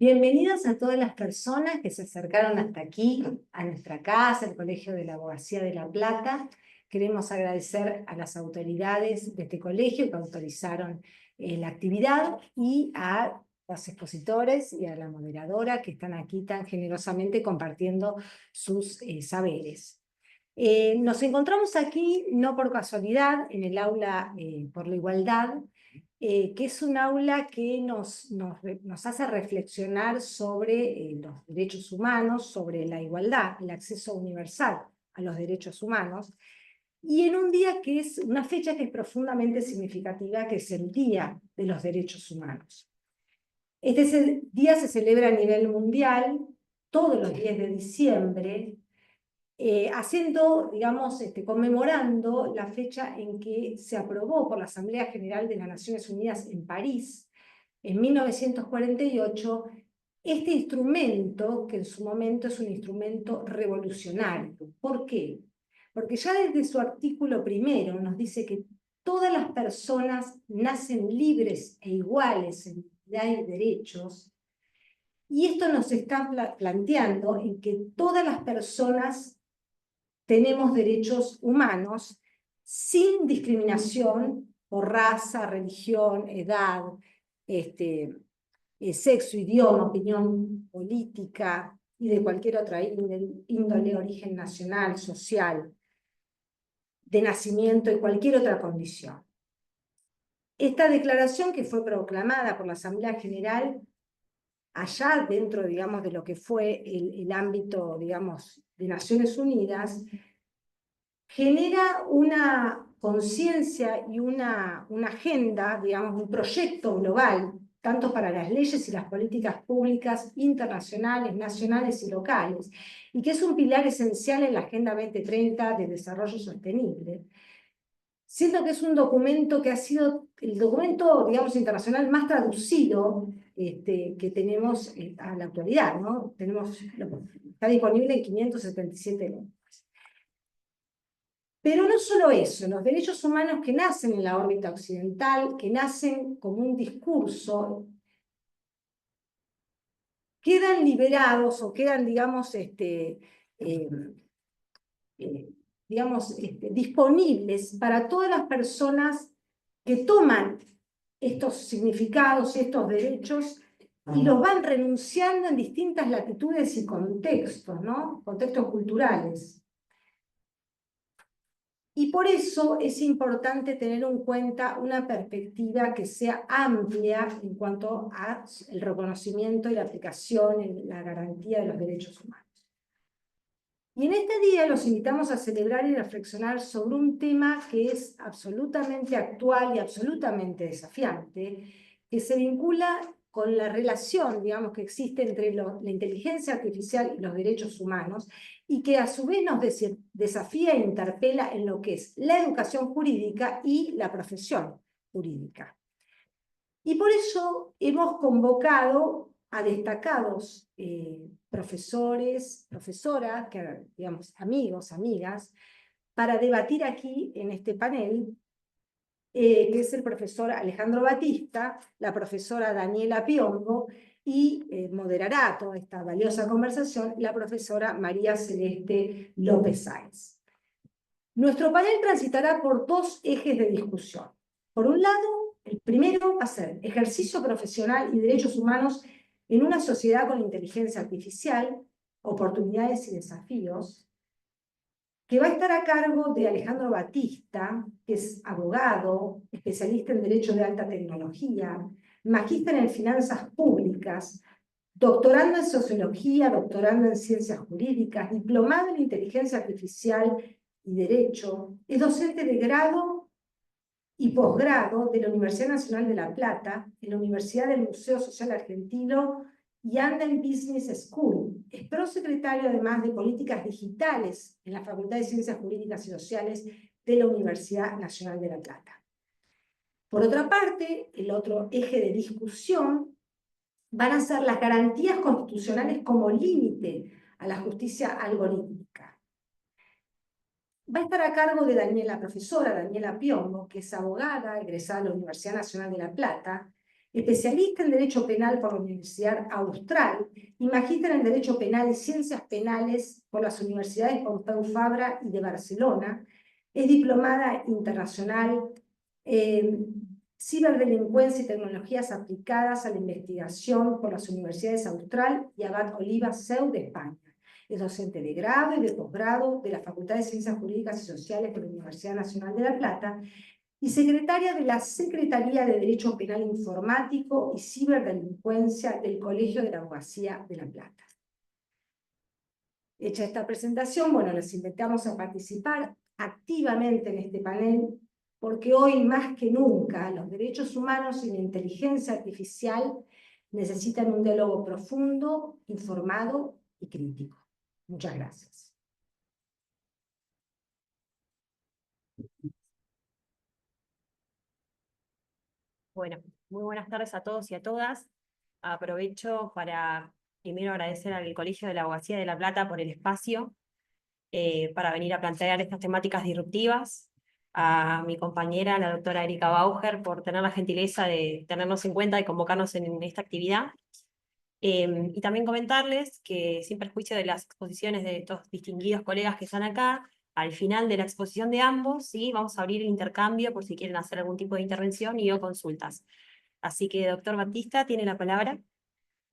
Bienvenidos a todas las personas que se acercaron hasta aquí, a nuestra casa, el Colegio de la Abogacía de La Plata. Queremos agradecer a las autoridades de este colegio que autorizaron la actividad y a los expositores y a la moderadora que están aquí tan generosamente compartiendo sus saberes. Nos encontramos aquí no por casualidad en el aula por la igualdad, que es un aula que nos hace reflexionar sobre los derechos humanos, sobre la igualdad, el acceso universal a los derechos humanos, y en un día que es una fecha que es profundamente significativa, que es el Día de los Derechos Humanos. Este día se celebra a nivel mundial todos los 10 de diciembre, conmemorando la fecha en que se aprobó por la Asamblea General de las Naciones Unidas en París, en 1948, este instrumento, que en su momento es un instrumento revolucionario. ¿Por qué? Porque ya desde su artículo primero nos dice que todas las personas nacen libres e iguales en dignidad y derechos, y esto nos está planteando en que todas las personas tenemos derechos humanos sin discriminación por raza, religión, edad, sexo, idioma, opinión política y de cualquier otra índole, origen nacional, social, de nacimiento y cualquier otra condición. Esta declaración, que fue proclamada por la Asamblea General allá dentro, digamos, de lo que fue el ámbito, digamos, de Naciones Unidas, genera una conciencia y una agenda, digamos, un proyecto global, tanto para las leyes y las políticas públicas internacionales, nacionales y locales, y que es un pilar esencial en la Agenda 2030 de Desarrollo Sostenible. Siento que es un documento que ha sido el documento, digamos, internacional más traducido que tenemos a la actualidad, ¿no? Está disponible en 577 lenguas. Pero no solo eso, los derechos humanos que nacen en la órbita occidental, que nacen como un discurso, quedan liberados o quedan, digamos, disponibles para todas las personas que toman estos significados y estos derechos y los van renunciando en distintas latitudes y contextos, ¿no? Contextos culturales. Y por eso es importante tener en cuenta una perspectiva que sea amplia en cuanto al reconocimiento y la aplicación y la garantía de los derechos humanos. Y en este día los invitamos a celebrar y reflexionar sobre un tema que es absolutamente actual y absolutamente desafiante, que se vincula con la relación, digamos, que existe entre la inteligencia artificial y los derechos humanos, y que a su vez nos desafía e interpela en lo que es la educación jurídica y la profesión jurídica. Y por eso hemos convocado a destacados profesores, profesoras, digamos, amigos, amigas, para debatir aquí en este panel, que es el profesor Alejandro Batista, la profesora Daniela Piongo, y moderará toda esta valiosa conversación la profesora María Celeste López Sáenz. Nuestro panel transitará por dos ejes de discusión. Por un lado, el primero va a ser ejercicio profesional y derechos humanos en una sociedad con inteligencia artificial, oportunidades y desafíos, que va a estar a cargo de Alejandro Batista, que es abogado, especialista en Derecho de Alta Tecnología, magíster en Finanzas Públicas, doctorando en Sociología, doctorando en Ciencias Jurídicas, diplomado en Inteligencia Artificial y Derecho, es docente de grado y posgrado de la Universidad Nacional de La Plata, en la Universidad del Museo Social Argentino y Anden Business School. Es prosecretario además de Políticas Digitales en la Facultad de Ciencias Jurídicas y Sociales de la Universidad Nacional de La Plata. Por otra parte, el otro eje de discusión van a ser las garantías constitucionales como límite a la justicia algorítmica. Va a estar a cargo de la profesora Daniela Piongo, que es abogada, egresada de la Universidad Nacional de La Plata, especialista en Derecho Penal por la Universidad Austral y magíster en Derecho Penal y Ciencias Penales por las Universidades Pompeu Fabra y de Barcelona. Es diplomada internacional en Ciberdelincuencia y Tecnologías Aplicadas a la Investigación por las Universidades Austral y Abad Oliba CEU de España. Es docente de grado y de posgrado de la Facultad de Ciencias Jurídicas y Sociales de la Universidad Nacional de La Plata y secretaria de la Secretaría de Derecho Penal Informático y Ciberdelincuencia del Colegio de la Abogacía de La Plata. Hecha esta presentación, bueno, les invitamos a participar activamente en este panel, porque hoy más que nunca los derechos humanos y la inteligencia artificial necesitan un diálogo profundo, informado y crítico. Muchas gracias. Bueno, muy buenas tardes a todos y a todas. Aprovecho para primero agradecer al Colegio de la Abogacía de La Plata por el espacio para venir a plantear estas temáticas disruptivas, a mi compañera, la doctora Erika Bauger, por tener la gentileza de tenernos en cuenta y convocarnos en esta actividad. Y también comentarles que, sin perjuicio de las exposiciones de estos distinguidos colegas que están acá, al final de la exposición de ambos, ¿sí? Vamos a abrir el intercambio por si quieren hacer algún tipo de intervención y o consultas. Así que, doctor Batista, tiene la palabra.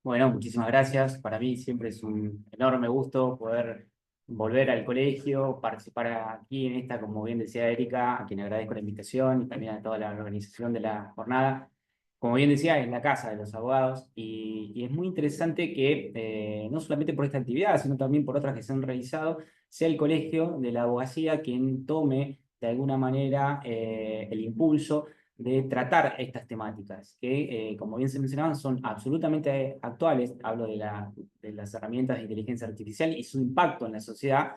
Bueno, muchísimas gracias. Para mí siempre es un enorme gusto poder volver al colegio, participar aquí en esta, como bien decía Erika, a quien agradezco la invitación y también a toda la organización de la jornada. Como bien decía, es la casa de los abogados y es muy interesante que no solamente por esta actividad, sino también por otras que se han realizado, sea el colegio de la abogacía quien tome de alguna manera el impulso de tratar estas temáticas, que como bien se mencionaban, son absolutamente actuales. Hablo de las herramientas de inteligencia artificial y su impacto en la sociedad,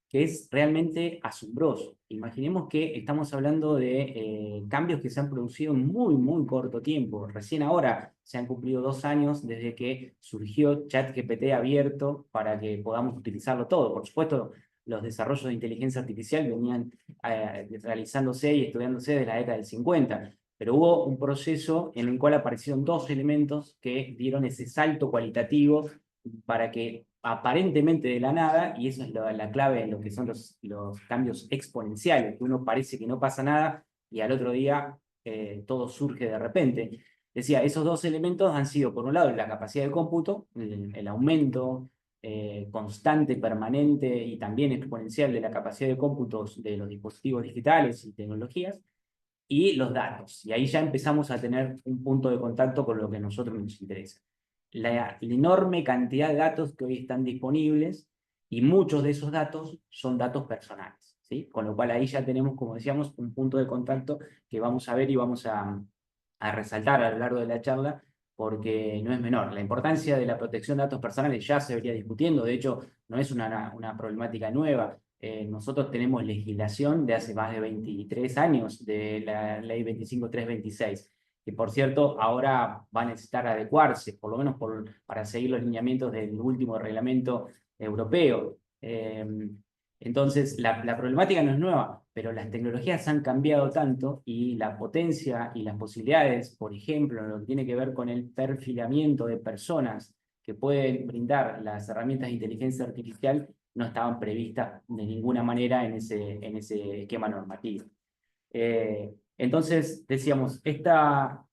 que es realmente asombroso. Imaginemos que estamos hablando de cambios que se han producido en muy, muy corto tiempo. Recién ahora se han cumplido 2 años desde que surgió ChatGPT abierto para que podamos utilizarlo todo. Por supuesto, los desarrollos de inteligencia artificial venían realizándose y estudiándose desde la década del 50, pero hubo un proceso en el cual aparecieron 2 elementos que dieron ese salto cualitativo para que aparentemente de la nada, y eso es la clave en lo que son los cambios exponenciales, que uno parece que no pasa nada y al otro día todo surge de repente. Decía, esos 2 elementos han sido, por un lado, la capacidad de cómputo, el aumento constante, permanente y también exponencial de la capacidad de cómputos de los dispositivos digitales y tecnologías, y los datos. Y ahí ya empezamos a tener un punto de contacto con lo que a nosotros nos interesa. La enorme cantidad de datos que hoy están disponibles, y muchos de esos datos son datos personales, ¿sí? Con lo cual ahí ya tenemos, como decíamos, un punto de contacto que vamos a ver y vamos a resaltar a lo largo de la charla, porque no es menor. La importancia de la protección de datos personales ya se venía discutiendo, de hecho, no es una problemática nueva. Nosotros tenemos legislación de hace más de 23 años de la ley 25326, que por cierto ahora va a necesitar adecuarse, por lo menos para seguir los lineamientos del último reglamento europeo. Entonces, la problemática no es nueva, pero las tecnologías han cambiado tanto y la potencia y las posibilidades, por ejemplo, en lo que tiene que ver con el perfilamiento de personas que pueden brindar las herramientas de inteligencia artificial, no estaban previstas de ninguna manera en ese esquema normativo. Entonces, decíamos, esta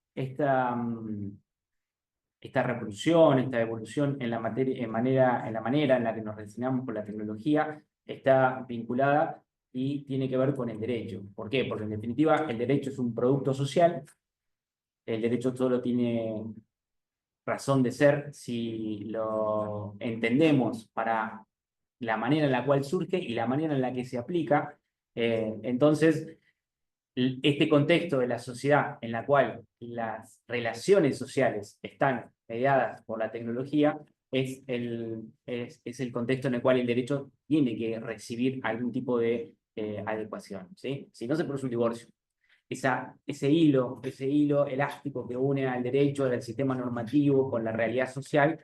revolución, esta evolución en la manera en la que nos relacionamos con la tecnología está vinculada y tiene que ver con el derecho. ¿Por qué? Porque en definitiva el derecho es un producto social, el derecho solo tiene razón de ser si lo entendemos para la manera en la cual surge y la manera en la que se aplica. Entonces, este contexto de la sociedad en la cual las relaciones sociales están mediadas por la tecnología es el contexto en el cual el derecho tiene que recibir algún tipo de adecuación, ¿sí? Si no, se produce un divorcio. Ese hilo elástico que une al derecho, al sistema normativo con la realidad social,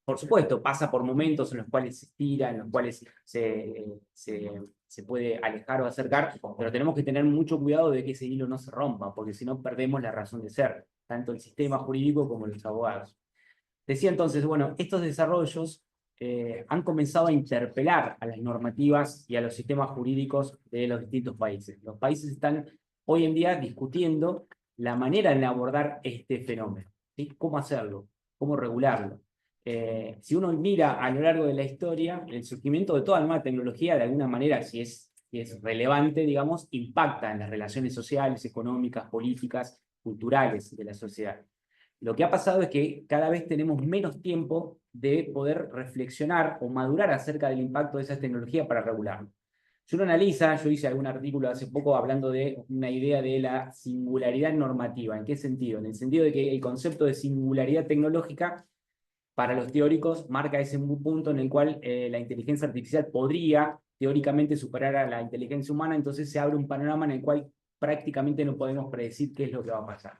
por supuesto, pasa por momentos en los cuales se estira, en los cuales se puede alejar o acercar, pero tenemos que tener mucho cuidado de que ese hilo no se rompa, porque si no perdemos la razón de ser. tanto el sistema jurídico como los abogados. Decía entonces, bueno, estos desarrollos han comenzado a interpelar a las normativas y a los sistemas jurídicos de los distintos países. Los países están hoy en día discutiendo la manera de abordar este fenómeno, ¿sí? ¿Cómo hacerlo? ¿Cómo regularlo? Si uno mira a lo largo de la historia, el surgimiento de toda nueva tecnología, de alguna manera, si es relevante, digamos, impacta en las relaciones sociales, económicas, políticas, culturales de la sociedad. Lo que ha pasado es que cada vez tenemos menos tiempo de poder reflexionar o madurar acerca del impacto de esas tecnologías para regularlo. Si uno analiza, yo hice algún artículo hace poco hablando de una idea de la singularidad normativa. ¿En qué sentido? En el sentido de que el concepto de singularidad tecnológica para los teóricos marca ese punto en el cual la inteligencia artificial podría teóricamente superar a la inteligencia humana, entonces se abre un panorama en el cual prácticamente no podemos predecir qué es lo que va a pasar.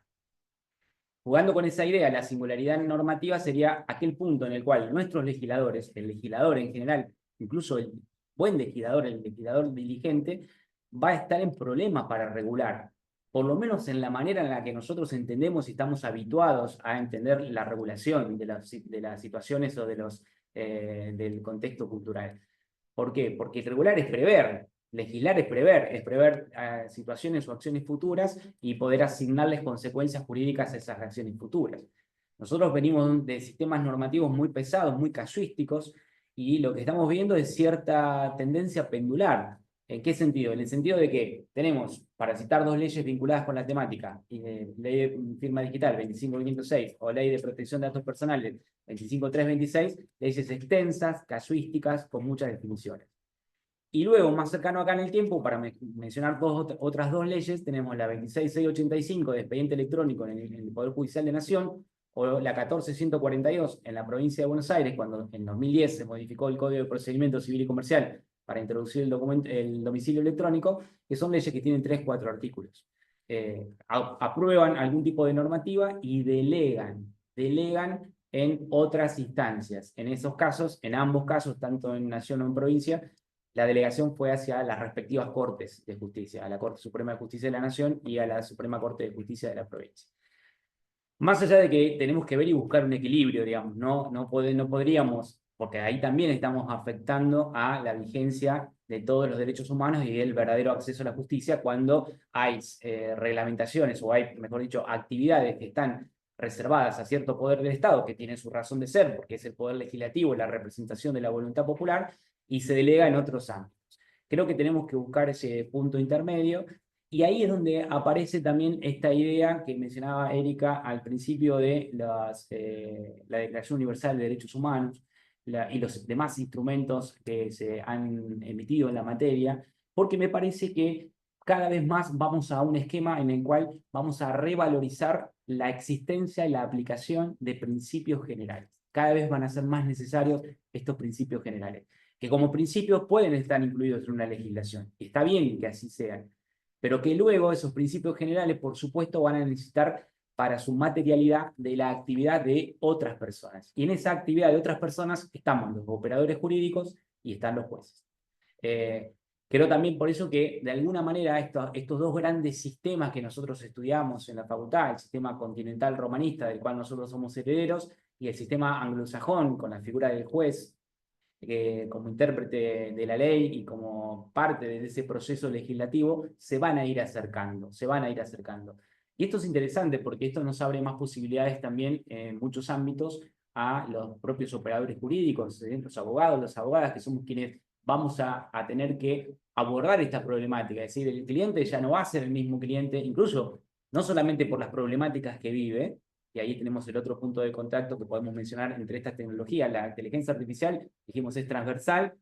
Jugando con esa idea, la singularidad normativa sería aquel punto en el cual nuestros legisladores, el legislador en general, incluso el buen legislador, el legislador diligente, va a estar en problemas para regular, por lo menos en la manera en la que nosotros entendemos y estamos habituados a entender la regulación de las situaciones o del contexto cultural. ¿Por qué? Porque regular es prever. Legislar es prever situaciones o acciones futuras y poder asignarles consecuencias jurídicas a esas acciones futuras. Nosotros venimos de sistemas normativos muy pesados, muy casuísticos, y lo que estamos viendo es cierta tendencia pendular. ¿En qué sentido? En el sentido de que tenemos, para citar dos leyes vinculadas con la temática, ley de firma digital 25506 o ley de protección de datos personales 25326, leyes extensas, casuísticas, con muchas definiciones. Y luego, más cercano acá en el tiempo, para mencionar otras dos leyes, tenemos la 26685 de expediente electrónico en el Poder Judicial de Nación, o la 14142 en la provincia de Buenos Aires, cuando en 2010 se modificó el Código de Procedimiento Civil y Comercial para introducir el domicilio electrónico, que son leyes que tienen 3-4 artículos. Aprueban algún tipo de normativa y delegan en otras instancias. En esos casos, en ambos casos, tanto en nación o en provincia, la delegación fue hacia las respectivas Cortes de Justicia, a la Corte Suprema de Justicia de la Nación y a la Suprema Corte de Justicia de la provincia. Más allá de que tenemos que ver y buscar un equilibrio, digamos, no podríamos, porque ahí también estamos afectando a la vigencia de todos los derechos humanos y el verdadero acceso a la justicia cuando hay reglamentaciones o hay, mejor dicho, actividades que están reservadas a cierto poder del Estado, que tiene su razón de ser, porque es el poder legislativo, la representación de la voluntad popular, y se delega en otros ámbitos. Creo que tenemos que buscar ese punto intermedio, y ahí es donde aparece también esta idea que mencionaba Erika al principio de la Declaración Universal de Derechos Humanos y los demás instrumentos que se han emitido en la materia, porque me parece que cada vez más vamos a un esquema en el cual vamos a revalorizar la existencia y la aplicación de principios generales. Cada vez van a ser más necesarios estos principios generales, que como principios pueden estar incluidos en una legislación. Y está bien que así sean, pero que luego esos principios generales, por supuesto, van a necesitar para su materialidad de la actividad de otras personas. Y en esa actividad de otras personas estamos los operadores jurídicos y están los jueces. Creo también por eso que, de alguna manera, estos dos grandes sistemas que nosotros estudiamos en la facultad, el sistema continental romanista, del cual nosotros somos herederos, y el sistema anglosajón, con la figura del juez, como intérprete de la ley y como parte de ese proceso legislativo, se van a ir acercando. Y esto es interesante porque esto nos abre más posibilidades también en muchos ámbitos a los propios operadores jurídicos, los abogados, las abogadas, que somos quienes vamos a tener que abordar esta problemática. Es decir, el cliente ya no va a ser el mismo cliente, incluso no solamente por las problemáticas que vive, y ahí tenemos el otro punto de contacto que podemos mencionar entre estas tecnologías. La inteligencia artificial, dijimos, es transversal,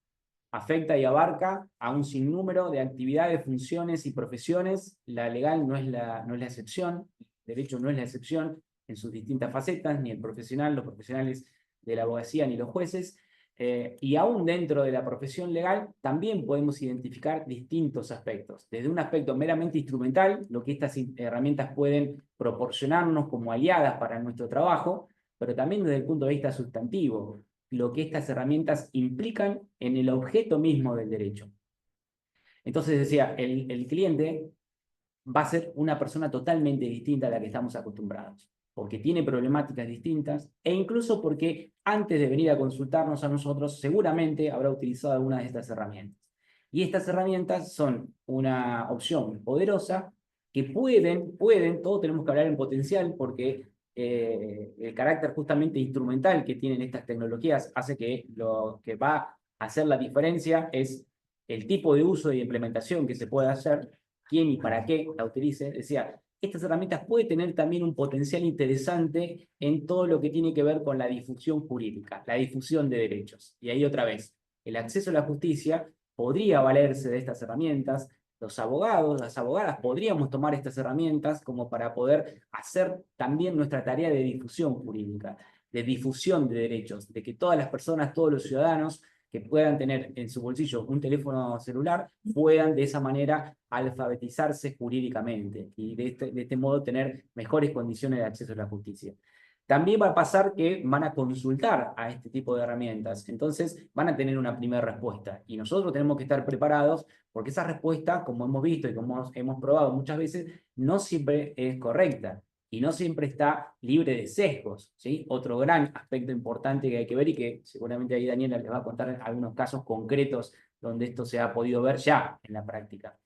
afecta y abarca a un sinnúmero de actividades, funciones y profesiones. La legal no es la excepción, el derecho no es la excepción en sus distintas facetas, ni el profesional, los profesionales de la abogacía, ni los jueces. Y aún dentro de la profesión legal también podemos identificar distintos aspectos, desde un aspecto meramente instrumental, lo que estas herramientas pueden proporcionarnos como aliadas para nuestro trabajo, pero también desde el punto de vista sustantivo, lo que estas herramientas implican en el objeto mismo del derecho. Entonces decía, el cliente va a ser una persona totalmente distinta a la que estamos acostumbrados. porque tiene problemáticas distintas, e incluso porque antes de venir a consultarnos a nosotros, seguramente habrá utilizado alguna de estas herramientas. Y estas herramientas son una opción poderosa que pueden, todos tenemos que hablar en potencial, porque el carácter justamente instrumental que tienen estas tecnologías hace que lo que va a hacer la diferencia es el tipo de uso y implementación que se puede hacer, quién y para qué la utilice. Decía, estas herramientas pueden tener también un potencial interesante en todo lo que tiene que ver con la difusión jurídica, la difusión de derechos. Y ahí otra vez, el acceso a la justicia podría valerse de estas herramientas. Los abogados, las abogadas, podríamos tomar estas herramientas como para poder hacer también nuestra tarea de difusión jurídica, de difusión de derechos, de que todas las personas, todos los ciudadanos que puedan tener en su bolsillo un teléfono celular, puedan de esa manera alfabetizarse jurídicamente y de este modo tener mejores condiciones de acceso a la justicia. También va a pasar que van a consultar a este tipo de herramientas, entonces van a tener una primera respuesta y nosotros tenemos que estar preparados porque esa respuesta, como hemos visto y como hemos probado muchas veces, no siempre es correcta y no siempre está libre de sesgos, ¿sí? Otro gran aspecto importante que hay que ver y que seguramente ahí Daniela les va a contar algunos casos concretos donde esto se ha podido ver ya en la práctica.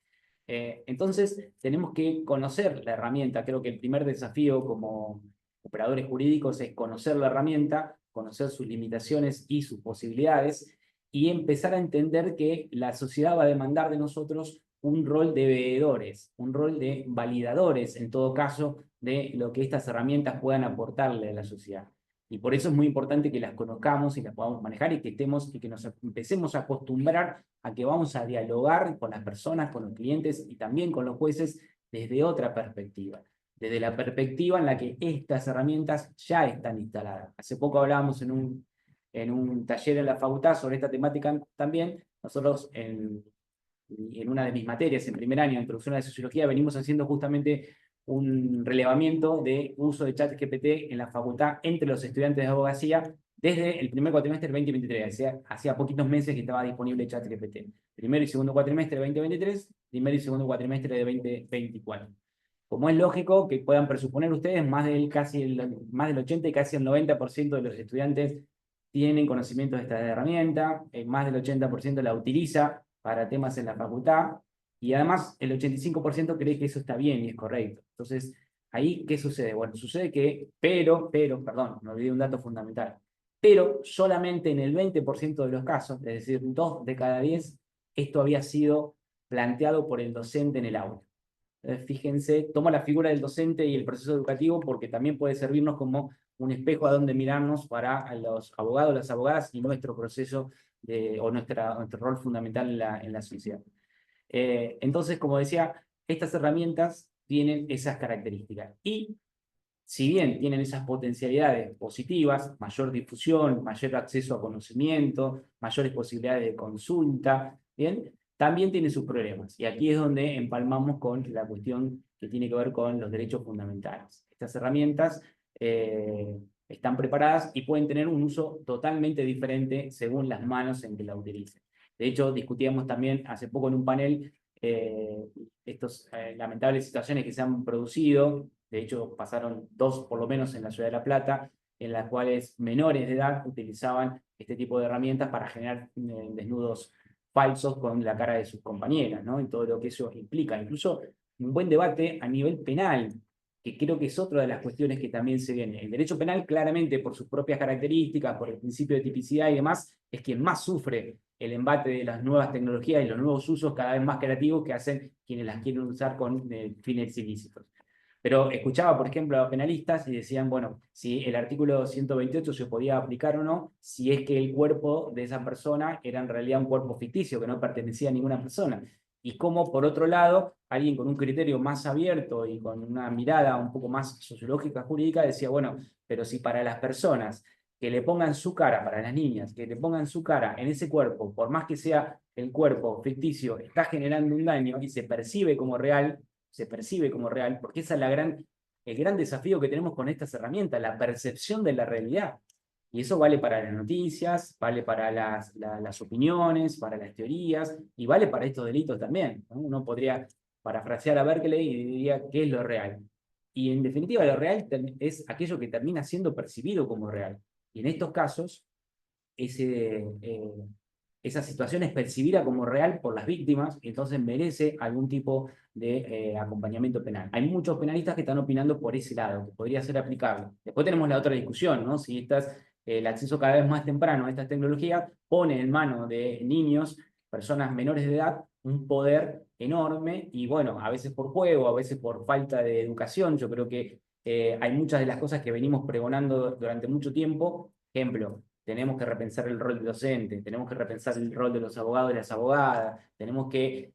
Entonces, tenemos que conocer la herramienta. Creo que el primer desafío como operadores jurídicos es conocer la herramienta, conocer sus limitaciones y sus posibilidades, y empezar a entender que la sociedad va a demandar de nosotros un rol de veedores, un rol de validadores, en todo caso, de lo que estas herramientas puedan aportarle a la sociedad. Y por eso es muy importante que las conozcamos y las podamos manejar y que estemos y que nos empecemos a acostumbrar a que vamos a dialogar con las personas, con los clientes y también con los jueces desde otra perspectiva. Desde la perspectiva en la que estas herramientas ya están instaladas. Hace poco hablábamos en un taller en la facultad sobre esta temática también. Nosotros en una de mis materias, en primer año, Introducción a la Sociología, venimos haciendo justamente un relevamiento de uso de ChatGPT en la facultad entre los estudiantes de abogacía desde el primer cuatrimestre del 2023. Hacía poquitos meses que estaba disponible ChatGPT. Primero y segundo cuatrimestre de 2023, primero y segundo cuatrimestre de 2024. Como es lógico que puedan presuponer ustedes, más del 80 y casi el 90% de los estudiantes tienen conocimiento de esta herramienta, más del 80% la utiliza para temas en la facultad, y además el 85% cree que eso está bien y es correcto. Entonces, ahí, ¿qué sucede? Bueno, sucede que, perdón, me olvidé un dato fundamental, pero solamente en el 20% de los casos, es decir, 2 de cada 10, esto había sido planteado por el docente en el aula. Fíjense, tomo la figura del docente y el proceso educativo porque también puede servirnos como un espejo a donde mirarnos para los abogados, las abogadas y nuestro proceso o nuestro rol fundamental en la sociedad. Entonces, como decía, estas herramientas tienen esas características y si bien tienen esas potencialidades positivas, mayor difusión, mayor acceso a conocimiento, mayores posibilidades de consulta, ¿bien? También tiene sus problemas. Y aquí es donde empalmamos con la cuestión que tiene que ver con los derechos fundamentales. Estas herramientas están preparadas y pueden tener un uso totalmente diferente según las manos en que la utilicen. De hecho, discutíamos también hace poco en un panel estas lamentables situaciones que se han producido. De hecho, pasaron 2 por lo menos en la ciudad de La Plata, en las cuales menores de edad utilizaban este tipo de herramientas para generar desnudos falsos con la cara de sus compañeras, ¿no? Y todo lo que eso implica. Incluso un buen debate a nivel penal, que creo que es otra de las cuestiones que también se viene. El derecho penal, claramente, por sus propias características, por el principio de tipicidad y demás, es quien más sufre el embate de las nuevas tecnologías y los nuevos usos cada vez más creativos que hacen quienes las quieren usar con fines ilícitos. Pero escuchaba, por ejemplo, a penalistas y decían, bueno, si el artículo 128 se podía aplicar o no, si es que el cuerpo de esa persona era en realidad un cuerpo ficticio, que no pertenecía a ninguna persona. Y cómo, por otro lado, alguien con un criterio más abierto y con una mirada un poco más sociológica, jurídica, decía, bueno, pero si para las personas que le pongan su cara, para las niñas, que le pongan su cara en ese cuerpo, por más que sea el cuerpo ficticio, está generando un daño y se percibe como real, porque esa es el gran desafío que tenemos con estas herramientas, la percepción de la realidad. Y eso vale para las noticias, vale para las opiniones, para las teorías, y vale para estos delitos también, ¿no? Uno podría parafrasear a Berkeley y diría, ¿qué es lo real? Y en definitiva, lo real es aquello que termina siendo percibido como real. Y en estos casos, esa situación es percibida como real por las víctimas y entonces merece algún tipo de acompañamiento penal. Hay muchos penalistas que están opinando por ese lado, que podría ser aplicable. Después tenemos la otra discusión, ¿no? Si el acceso cada vez más temprano a estas tecnologías pone en manos de niños, personas menores de edad, un poder enorme y bueno, a veces por juego, a veces por falta de educación. Yo creo que hay muchas de las cosas que venimos pregonando durante mucho tiempo. Ejemplo, tenemos que repensar el rol del docente, tenemos que repensar el rol de los abogados y las abogadas, tenemos que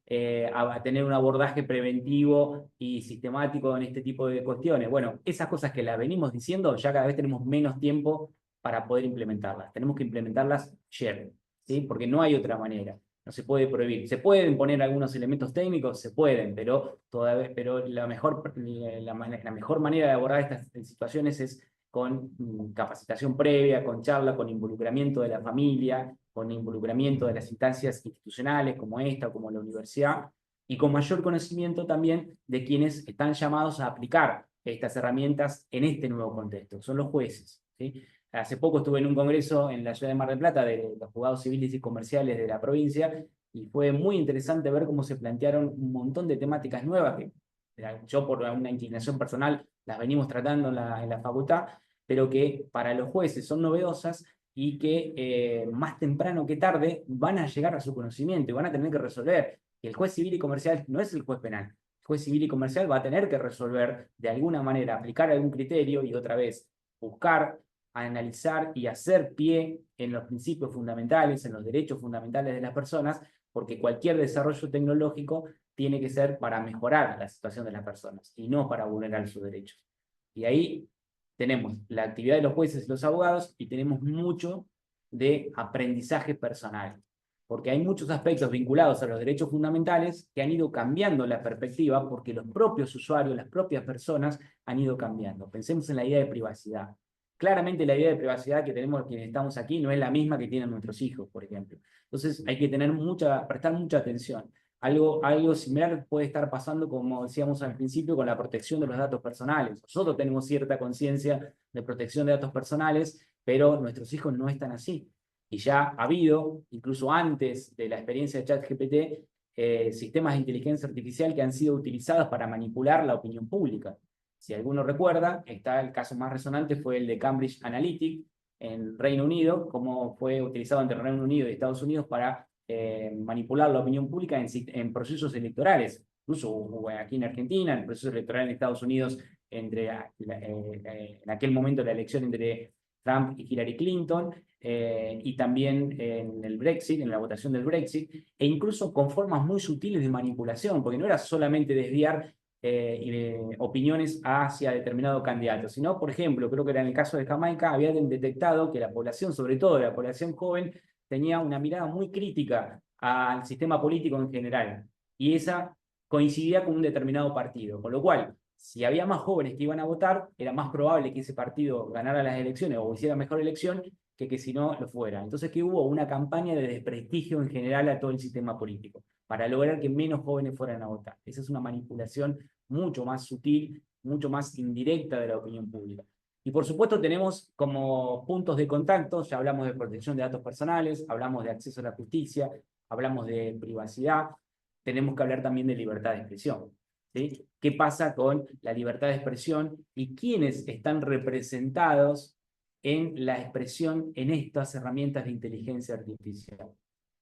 tener un abordaje preventivo y sistemático en este tipo de cuestiones. Bueno, esas cosas que las venimos diciendo, ya cada vez tenemos menos tiempo para poder implementarlas. Tenemos que implementarlas ayer, ¿sí? Porque no hay otra manera. No se puede prohibir. ¿Se pueden poner algunos elementos técnicos? Se pueden, pero la mejor manera de abordar estas situaciones es con capacitación previa, con charla, con involucramiento de la familia, con involucramiento de las instancias institucionales como esta o como la universidad, y con mayor conocimiento también de quienes están llamados a aplicar estas herramientas en este nuevo contexto. Son los jueces, ¿sí? Hace poco estuve en un congreso en la ciudad de Mar del Plata de los juzgados civiles y comerciales de la provincia y fue muy interesante ver cómo se plantearon un montón de temáticas nuevas que yo por una inclinación personal las venimos tratando en la facultad, pero que para los jueces son novedosas y que más temprano que tarde van a llegar a su conocimiento y van a tener que resolver. El juez civil y comercial no es el juez penal. El juez civil y comercial va a tener que resolver de alguna manera, aplicar algún criterio y otra vez buscar, analizar y hacer pie en los principios fundamentales, en los derechos fundamentales de las personas, porque cualquier desarrollo tecnológico tiene que ser para mejorar la situación de las personas y no para vulnerar sus derechos. Y ahí tenemos la actividad de los jueces y los abogados y tenemos mucho de aprendizaje personal, porque hay muchos aspectos vinculados a los derechos fundamentales que han ido cambiando la perspectiva porque los propios usuarios, las propias personas han ido cambiando. Pensemos en la idea de privacidad. Claramente la idea de privacidad que tenemos quienes estamos aquí no es la misma que tienen nuestros hijos, por ejemplo. Entonces hay que prestar mucha atención. Algo similar puede estar pasando, como decíamos al principio, con la protección de los datos personales. Nosotros tenemos cierta conciencia de protección de datos personales, pero nuestros hijos no están así. Y ya ha habido, incluso antes de la experiencia de ChatGPT, sistemas de inteligencia artificial que han sido utilizados para manipular la opinión pública. Si alguno recuerda, el caso más resonante fue el de Cambridge Analytica en Reino Unido, cómo fue utilizado entre Reino Unido y Estados Unidos para manipular la opinión pública en procesos electorales. Incluso aquí en Argentina, en el proceso electoral en Estados Unidos, en aquel momento la elección entre Trump y Hillary Clinton, y también en el Brexit, en la votación del Brexit, e incluso con formas muy sutiles de manipulación, porque no era solamente desviar opiniones hacia determinado candidato, sino, por ejemplo, creo que era en el caso de Jamaica, habían detectado que la población, sobre todo la población joven, tenía una mirada muy crítica al sistema político en general, y esa coincidía con un determinado partido, con lo cual, si había más jóvenes que iban a votar, era más probable que ese partido ganara las elecciones o hiciera mejor elección que si no lo fuera. Entonces que hubo una campaña de desprestigio en general a todo el sistema político, para lograr que menos jóvenes fueran a votar. Esa es una manipulación mucho más sutil, mucho más indirecta de la opinión pública. Y por supuesto tenemos como puntos de contacto, ya hablamos de protección de datos personales, hablamos de acceso a la justicia, hablamos de privacidad, tenemos que hablar también de libertad de expresión, ¿sí? ¿Qué pasa con la libertad de expresión y quiénes están representados en la expresión en estas herramientas de inteligencia artificial?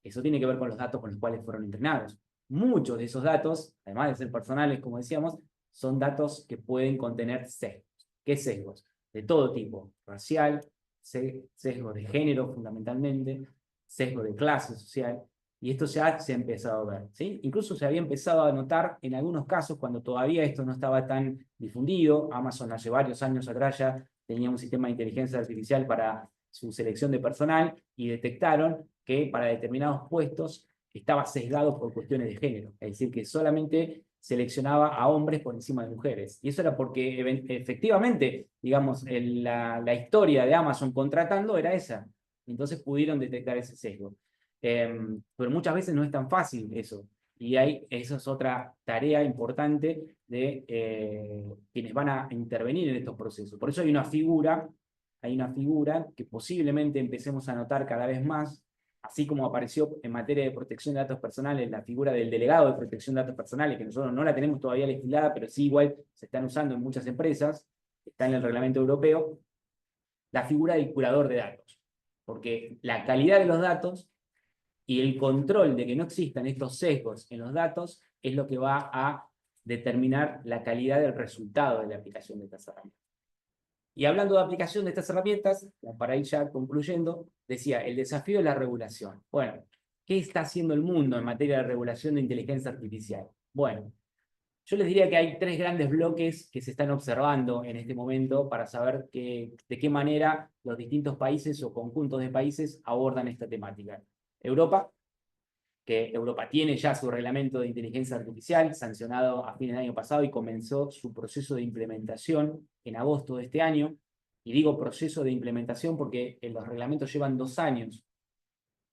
Eso tiene que ver con los datos con los cuales fueron entrenados. Muchos de esos datos, además de ser personales, como decíamos, son datos que pueden contener sesgos. ¿Qué sesgos? De todo tipo, racial, sesgo de género fundamentalmente, sesgo de clase social, y esto ya se ha empezado a ver, ¿sí? Incluso se había empezado a notar en algunos casos cuando todavía esto no estaba tan difundido. Amazon hace varios años atrás ya tenía un sistema de inteligencia artificial para su selección de personal y detectaron que para determinados puestos estaba sesgado por cuestiones de género, es decir, que solamente seleccionaba a hombres por encima de mujeres. Y eso era porque efectivamente, digamos, la historia de Amazon contratando era esa. Entonces pudieron detectar ese sesgo. Pero muchas veces no es tan fácil eso. Y eso es otra tarea importante de quienes van a intervenir en estos procesos. Por eso hay una figura que posiblemente empecemos a notar cada vez más, así como apareció en materia de protección de datos personales la figura del delegado de protección de datos personales, que nosotros no la tenemos todavía legislada, pero sí igual se están usando en muchas empresas, está en el reglamento europeo, la figura del curador de datos. Porque la calidad de los datos y el control de que no existan estos sesgos en los datos es lo que va a determinar la calidad del resultado de la aplicación de estas herramientas. Y hablando de aplicación de estas herramientas, para ir ya concluyendo, decía, el desafío de la regulación. Bueno, ¿qué está haciendo el mundo en materia de regulación de inteligencia artificial? Bueno, yo les diría que hay 3 grandes bloques que se están observando en este momento para saber de qué manera los distintos países o conjuntos de países abordan esta temática. Europa, que Europa tiene ya su reglamento de inteligencia artificial, sancionado a fines del año pasado y comenzó su proceso de implementación en agosto de este año. Y digo proceso de implementación porque los reglamentos llevan 2 años.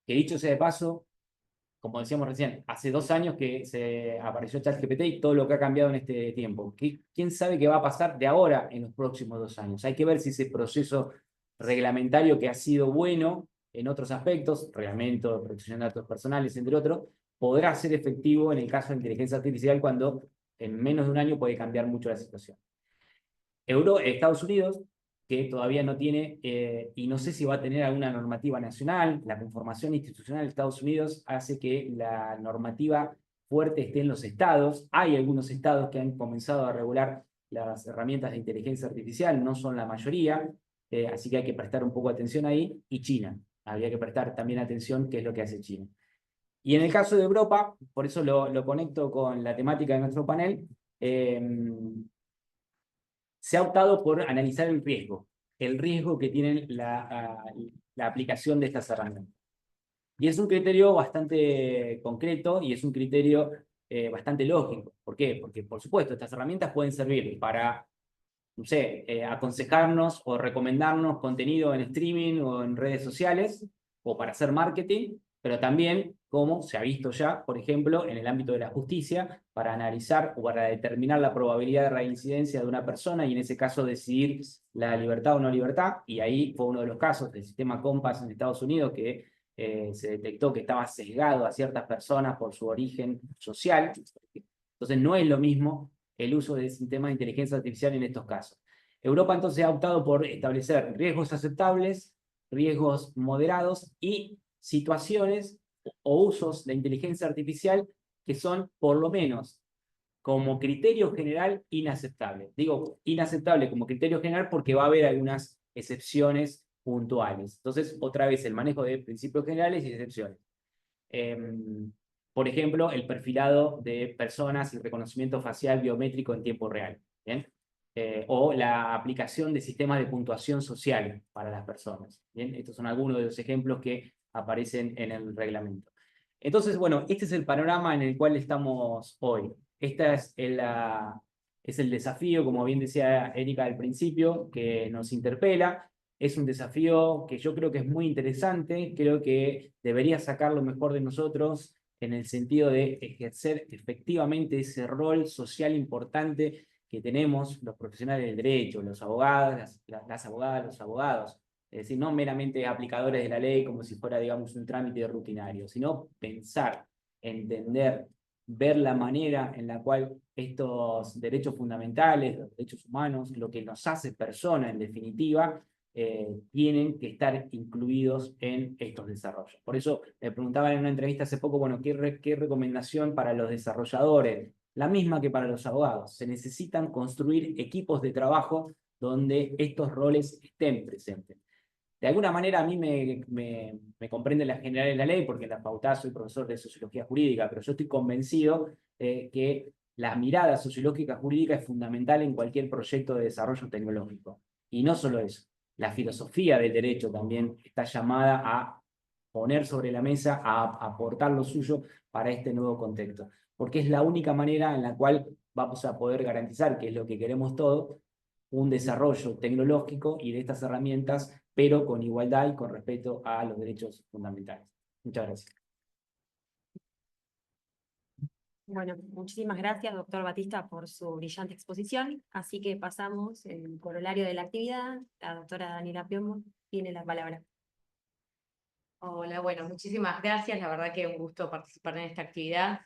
Que dicho sea de paso, como decíamos recién, hace 2 años que se apareció ChatGPT y todo lo que ha cambiado en este tiempo. ¿Quién sabe qué va a pasar de ahora en los próximos 2 años? Hay que ver si ese proceso reglamentario que ha sido bueno en otros aspectos, reglamento de protección de datos personales, entre otros, podrá ser efectivo en el caso de inteligencia artificial cuando en menos de un año puede cambiar mucho la situación. Estados Unidos, que todavía no tiene, y no sé si va a tener alguna normativa nacional, la conformación institucional de Estados Unidos hace que la normativa fuerte esté en los estados. Hay algunos estados que han comenzado a regular las herramientas de inteligencia artificial, no son la mayoría, así que hay que prestar un poco de atención ahí, y China. Habría que prestar también atención qué es lo que hace China. Y en el caso de Europa, por eso lo conecto con la temática de nuestro panel, se ha optado por analizar el riesgo que tiene la aplicación de estas herramientas. Y es un criterio bastante concreto y es un criterio bastante lógico. ¿Por qué? Porque, por supuesto, estas herramientas pueden servir para, no sé, aconsejarnos o recomendarnos contenido en streaming o en redes sociales, o para hacer marketing, pero también, como se ha visto ya, por ejemplo, en el ámbito de la justicia, para analizar o para determinar la probabilidad de reincidencia de una persona y en ese caso decidir la libertad o no libertad. Y ahí fue uno de los casos del sistema Compass en Estados Unidos que se detectó que estaba sesgado a ciertas personas por su origen social. Entonces no es lo mismo el uso del sistema de inteligencia artificial en estos casos. Europa entonces ha optado por establecer riesgos aceptables, riesgos moderados y situaciones o usos de inteligencia artificial que son, por lo menos, como criterio general, inaceptables. Digo inaceptable como criterio general porque va a haber algunas excepciones puntuales. Entonces, otra vez, el manejo de principios generales y excepciones. Por ejemplo, el perfilado de personas y reconocimiento facial biométrico en tiempo real. ¿Bien? O la aplicación de sistemas de puntuación social para las personas. ¿Bien? Estos son algunos de los ejemplos que aparecen en el reglamento. Entonces, bueno, este es el panorama en el cual estamos hoy. Este es el desafío, como bien decía Erika al principio, que nos interpela. Es un desafío que yo creo que es muy interesante, creo que debería sacar lo mejor de nosotros en el sentido de ejercer efectivamente ese rol social importante que tenemos los profesionales del derecho, los abogados, las abogadas, los abogados. Es decir, no meramente aplicadores de la ley como si fuera, digamos, un trámite rutinario, sino pensar, entender, ver la manera en la cual estos derechos fundamentales, los derechos humanos, lo que nos hace persona en definitiva, tienen que estar incluidos en estos desarrollos. Por eso me preguntaban en una entrevista hace poco, bueno, ¿qué recomendación para los desarrolladores? La misma que para los abogados. Se necesitan construir equipos de trabajo donde estos roles estén presentes. De alguna manera a mí me comprende la general de la ley, porque en la facultad soy profesor de sociología jurídica, pero yo estoy convencido que la mirada sociológica jurídica es fundamental en cualquier proyecto de desarrollo tecnológico. Y no solo eso, la filosofía del derecho también está llamada a poner sobre la mesa, a aportar lo suyo para este nuevo contexto. Porque es la única manera en la cual vamos a poder garantizar, que es lo que queremos todos, un desarrollo tecnológico y de estas herramientas, pero con igualdad y con respeto a los derechos fundamentales. Muchas gracias. Bueno, muchísimas gracias, doctor Batista, por su brillante exposición. Así que pasamos el corolario de la actividad. La doctora Daniela Piombo tiene la palabra. Hola, bueno, muchísimas gracias. La verdad que un gusto participar en esta actividad.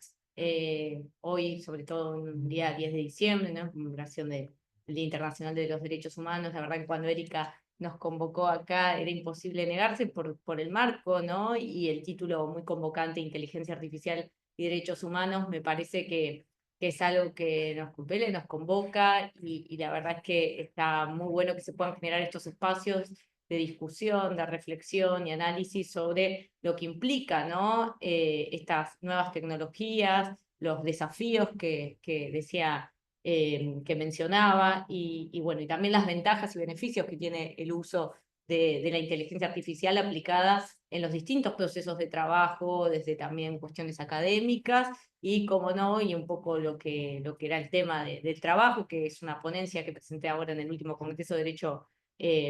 Hoy, sobre todo un día 10 de diciembre, ¿no? En conmemoración del Día Internacional de los Derechos Humanos. La verdad que cuando Erika nos convocó acá era imposible negarse por el marco, ¿no? Y el título muy convocante, Inteligencia Artificial y Derechos Humanos, me parece que es algo que nos compele, nos convoca y la verdad es que está muy bueno que se puedan generar estos espacios de discusión, de reflexión y análisis sobre lo que implica, ¿no? Estas nuevas tecnologías, los desafíos que decía, que mencionaba, y bueno, y también las ventajas y beneficios que tiene el uso de la inteligencia artificial aplicada en los distintos procesos de trabajo, desde también cuestiones académicas, y como no, y un poco lo que era el tema del trabajo, que es una ponencia que presenté ahora en el último Congreso de Derecho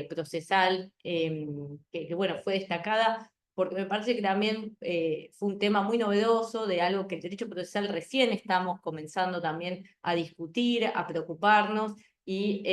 Procesal, que bueno, fue destacada porque me parece que también fue un tema muy novedoso de algo que el derecho procesal recién estamos comenzando también a discutir, a preocuparnos, y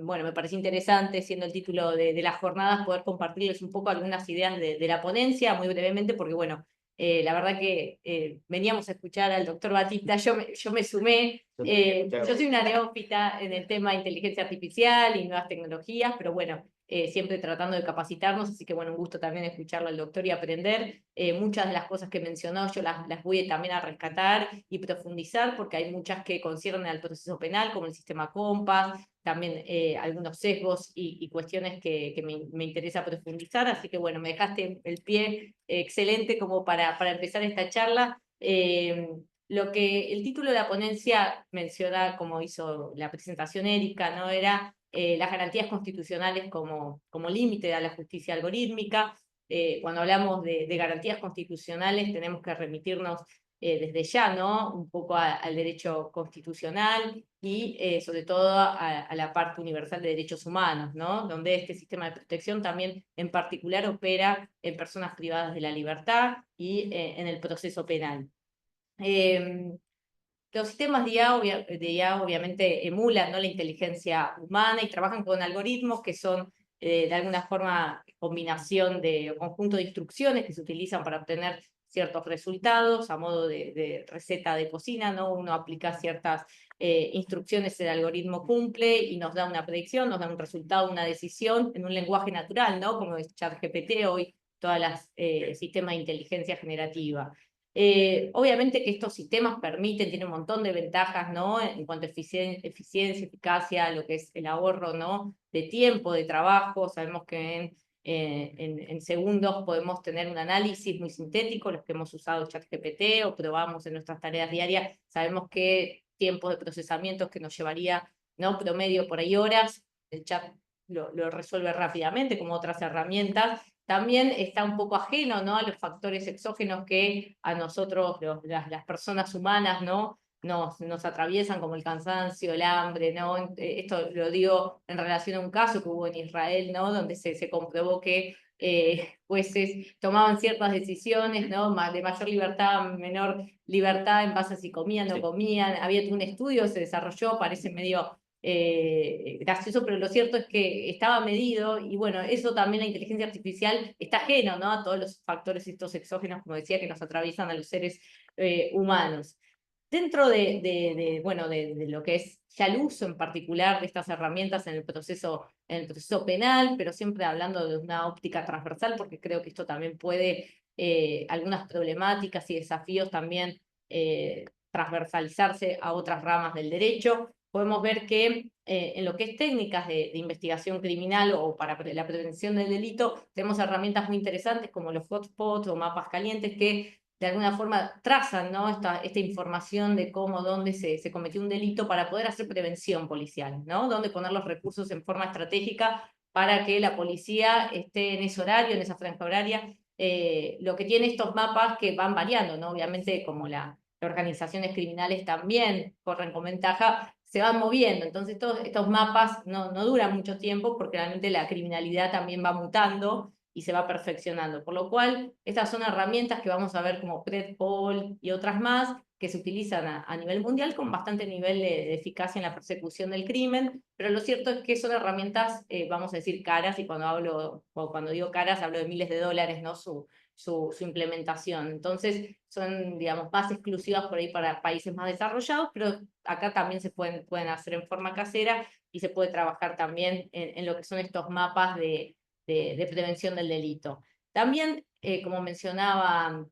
bueno, me parece interesante, siendo el título de las jornadas, poder compartirles un poco algunas ideas de la ponencia, muy brevemente, porque bueno, la verdad que veníamos a escuchar al doctor Batista, yo me sumé, yo soy una neófita en el tema de inteligencia artificial y nuevas tecnologías, pero bueno, siempre tratando de capacitarnos, así que bueno, un gusto también escucharlo al doctor y aprender. Muchas de las cosas que mencionó yo las voy también a rescatar y profundizar, porque hay muchas que conciernen al proceso penal, como el sistema Compass, también algunos sesgos y cuestiones que me interesa profundizar, así que bueno, me dejaste el pie excelente como para empezar esta charla. Lo que el título de la ponencia menciona, como hizo la presentación Erika, ¿no? Era las garantías constitucionales como límite a la justicia algorítmica. Cuando hablamos de garantías constitucionales tenemos que remitirnos desde ya, ¿no? Un poco al derecho constitucional y sobre todo a la parte universal de derechos humanos, ¿no? Donde este sistema de protección también en particular opera en personas privadas de la libertad y en el proceso penal. Los sistemas de IA obviamente emulan, ¿no?, la inteligencia humana y trabajan con algoritmos que son de alguna forma combinación de conjunto de instrucciones que se utilizan para obtener ciertos resultados a modo de receta de cocina, ¿no? Uno aplica ciertas instrucciones, el algoritmo cumple y nos da una predicción, nos da un resultado, una decisión en un lenguaje natural, ¿no? Como es ChatGPT hoy, todos los sistemas de inteligencia generativa. Obviamente que estos sistemas permiten, tienen un montón de ventajas, ¿no? En cuanto a eficiencia, eficacia, lo que es el ahorro, ¿no?, de tiempo, de trabajo. Sabemos que en segundos podemos tener un análisis muy sintético, los que hemos usado ChatGPT o probamos en nuestras tareas diarias, sabemos que tiempos de procesamiento que nos llevaría, ¿no?, promedio por ahí horas, el chat lo resuelve rápidamente, como otras herramientas. También está un poco ajeno, ¿no?, a los factores exógenos que a nosotros, las personas humanas, ¿no?, nos atraviesan, como el cansancio, el hambre, ¿no? Esto lo digo en relación a un caso que hubo en Israel, ¿no?, donde se comprobó que jueces tomaban ciertas decisiones, ¿no?, de mayor libertad, menor libertad en base a si comían o no comían. Había un estudio, se desarrolló, parece medio gracioso, pero lo cierto es que estaba medido, y bueno, eso también, la inteligencia artificial está ajeno, ¿no?, a todos los factores estos exógenos, como decía, que nos atraviesan a los seres humanos. Dentro bueno, de lo que es ya el uso en particular de estas herramientas en el proceso penal, pero siempre hablando de una óptica transversal, porque creo que esto también puede, algunas problemáticas y desafíos también transversalizarse a otras ramas del derecho. Podemos ver que en lo que es técnicas de investigación criminal o para la prevención del delito, tenemos herramientas muy interesantes como los hotspots o mapas calientes que de alguna forma trazan, ¿no?, esta información de cómo, dónde se cometió un delito para poder hacer prevención policial, ¿no? Dónde poner los recursos en forma estratégica para que la policía esté en ese horario, en esa franja horaria. Lo que tiene estos mapas que van variando, ¿no? Obviamente, como las organizaciones criminales también corren con ventaja, se van moviendo. Entonces, todos estos mapas no duran mucho tiempo porque realmente la criminalidad también va mutando. y se va perfeccionando. Por lo cual, estas son herramientas que vamos a ver como PredPol y otras más, que se utilizan a nivel mundial con bastante nivel de eficacia en la persecución del crimen, pero lo cierto es que son herramientas, vamos a decir, caras, y cuando digo caras hablo de miles de dólares, ¿no? Su implementación. Entonces, son, digamos, más exclusivas por ahí para países más desarrollados, pero acá también se pueden hacer en forma casera y se puede trabajar también en lo que son estos mapas de prevención del delito. También, como mencionaba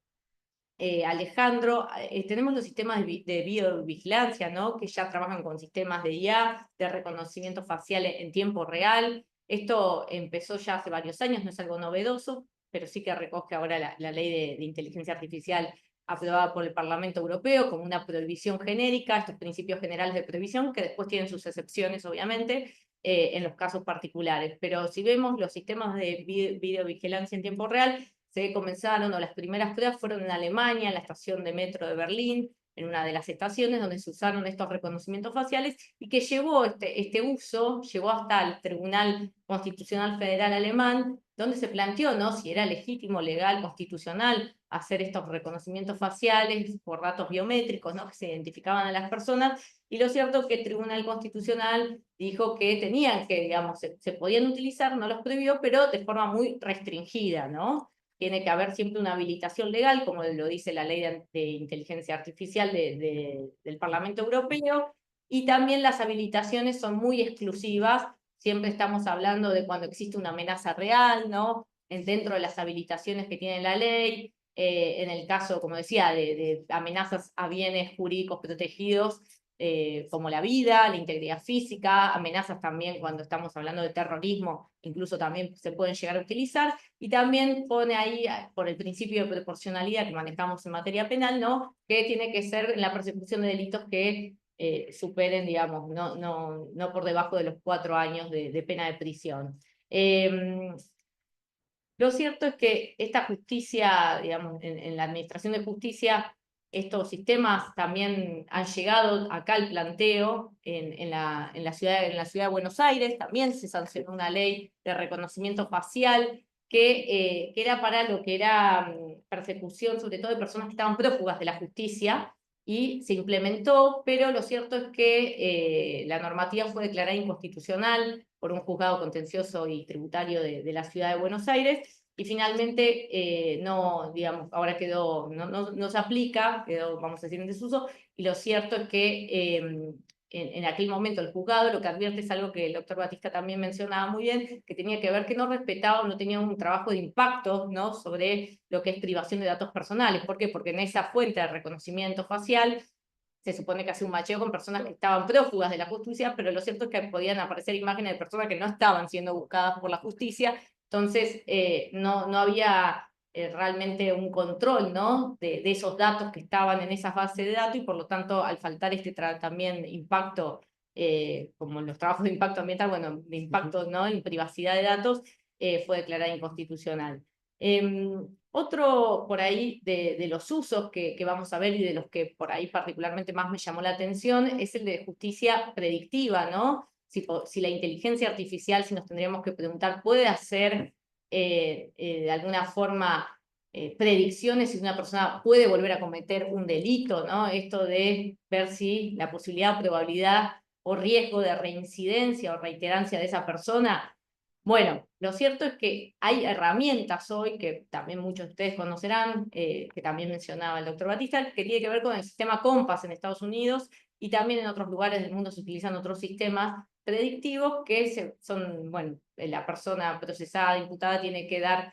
Alejandro, tenemos los sistemas de videovigilancia, ¿no? Que ya trabajan con sistemas de IA, de reconocimiento facial en tiempo real. Esto empezó ya hace varios años, no es algo novedoso, pero sí que recoge ahora la ley de inteligencia artificial aprobada por el Parlamento Europeo como una prohibición genérica, estos principios generales de prohibición, que después tienen sus excepciones, obviamente, en los casos particulares. Pero si vemos los sistemas de videovigilancia en tiempo real, se comenzaron, o las primeras pruebas fueron en Alemania, en la estación de metro de Berlín, en una de las estaciones donde se usaron estos reconocimientos faciales, y que llevó este uso, llegó hasta el Tribunal Constitucional Federal Alemán, donde se planteó, ¿no?, si era legítimo, legal, constitucional hacer estos reconocimientos faciales por datos biométricos, ¿no?, que se identificaban a las personas, y lo cierto es que el Tribunal Constitucional dijo que tenían que, digamos, se podían utilizar, no los prohibió, pero de forma muy restringida, ¿no? Tiene que haber siempre una habilitación legal, como lo dice la ley de inteligencia artificial del Parlamento Europeo, y también las habilitaciones son muy exclusivas, siempre estamos hablando de cuando existe una amenaza real, ¿no? Dentro de las habilitaciones que tiene la ley, en el caso, como decía, de amenazas a bienes jurídicos protegidos, como la vida, la integridad física, amenazas también cuando estamos hablando de terrorismo, incluso también se pueden llegar a utilizar, y también pone ahí, por el principio de proporcionalidad que manejamos en materia penal, ¿no?, que tiene que ser en la persecución de delitos que superen, digamos, no por debajo de los 4 años de pena de prisión. Lo cierto es que esta justicia, digamos, en la administración de justicia, estos sistemas también han llegado acá al planteo en la ciudad de Buenos Aires. También se sancionó una ley de reconocimiento facial que era para lo que era persecución, sobre todo de personas que estaban prófugas de la justicia, y se implementó, pero lo cierto es que la normativa fue declarada inconstitucional por un juzgado contencioso y tributario de la ciudad de Buenos Aires, y finalmente no, digamos, ahora quedó, no se aplica, quedó, vamos a decir, en desuso, y lo cierto es que en aquel momento el juzgado lo que advierte es algo que el doctor Batista también mencionaba muy bien, que tenía que ver que no respetaba, no tenía un trabajo de impacto, ¿no?, sobre lo que es privación de datos personales. ¿Por qué? Porque en esa fuente de reconocimiento facial se supone que hace un macheo con personas que estaban prófugas de la justicia, pero lo cierto es que podían aparecer imágenes de personas que no estaban siendo buscadas por la justicia. Entonces no había realmente un control, ¿no?, de esos datos que estaban en esa base de datos, y por lo tanto, al faltar este también impacto, como los trabajos de impacto ambiental, bueno, de impacto, ¿no?, en privacidad de datos, fue declarada inconstitucional. Otro por ahí de los usos que vamos a ver, y de los que por ahí particularmente más me llamó la atención, es el de justicia predictiva, ¿no? Si la inteligencia artificial, si nos tendríamos que preguntar, puede hacer de alguna forma predicciones si una persona puede volver a cometer un delito, ¿no? Esto de ver si la posibilidad, probabilidad o riesgo de reincidencia o reiterancia de esa persona. Bueno, lo cierto es que hay herramientas hoy, que también muchos de ustedes conocerán, que también mencionaba el doctor Batista, que tiene que ver con el sistema COMPAS en Estados Unidos, y también en otros lugares del mundo se utilizan otros sistemas predictivos que son, bueno, la persona procesada, imputada, tiene que dar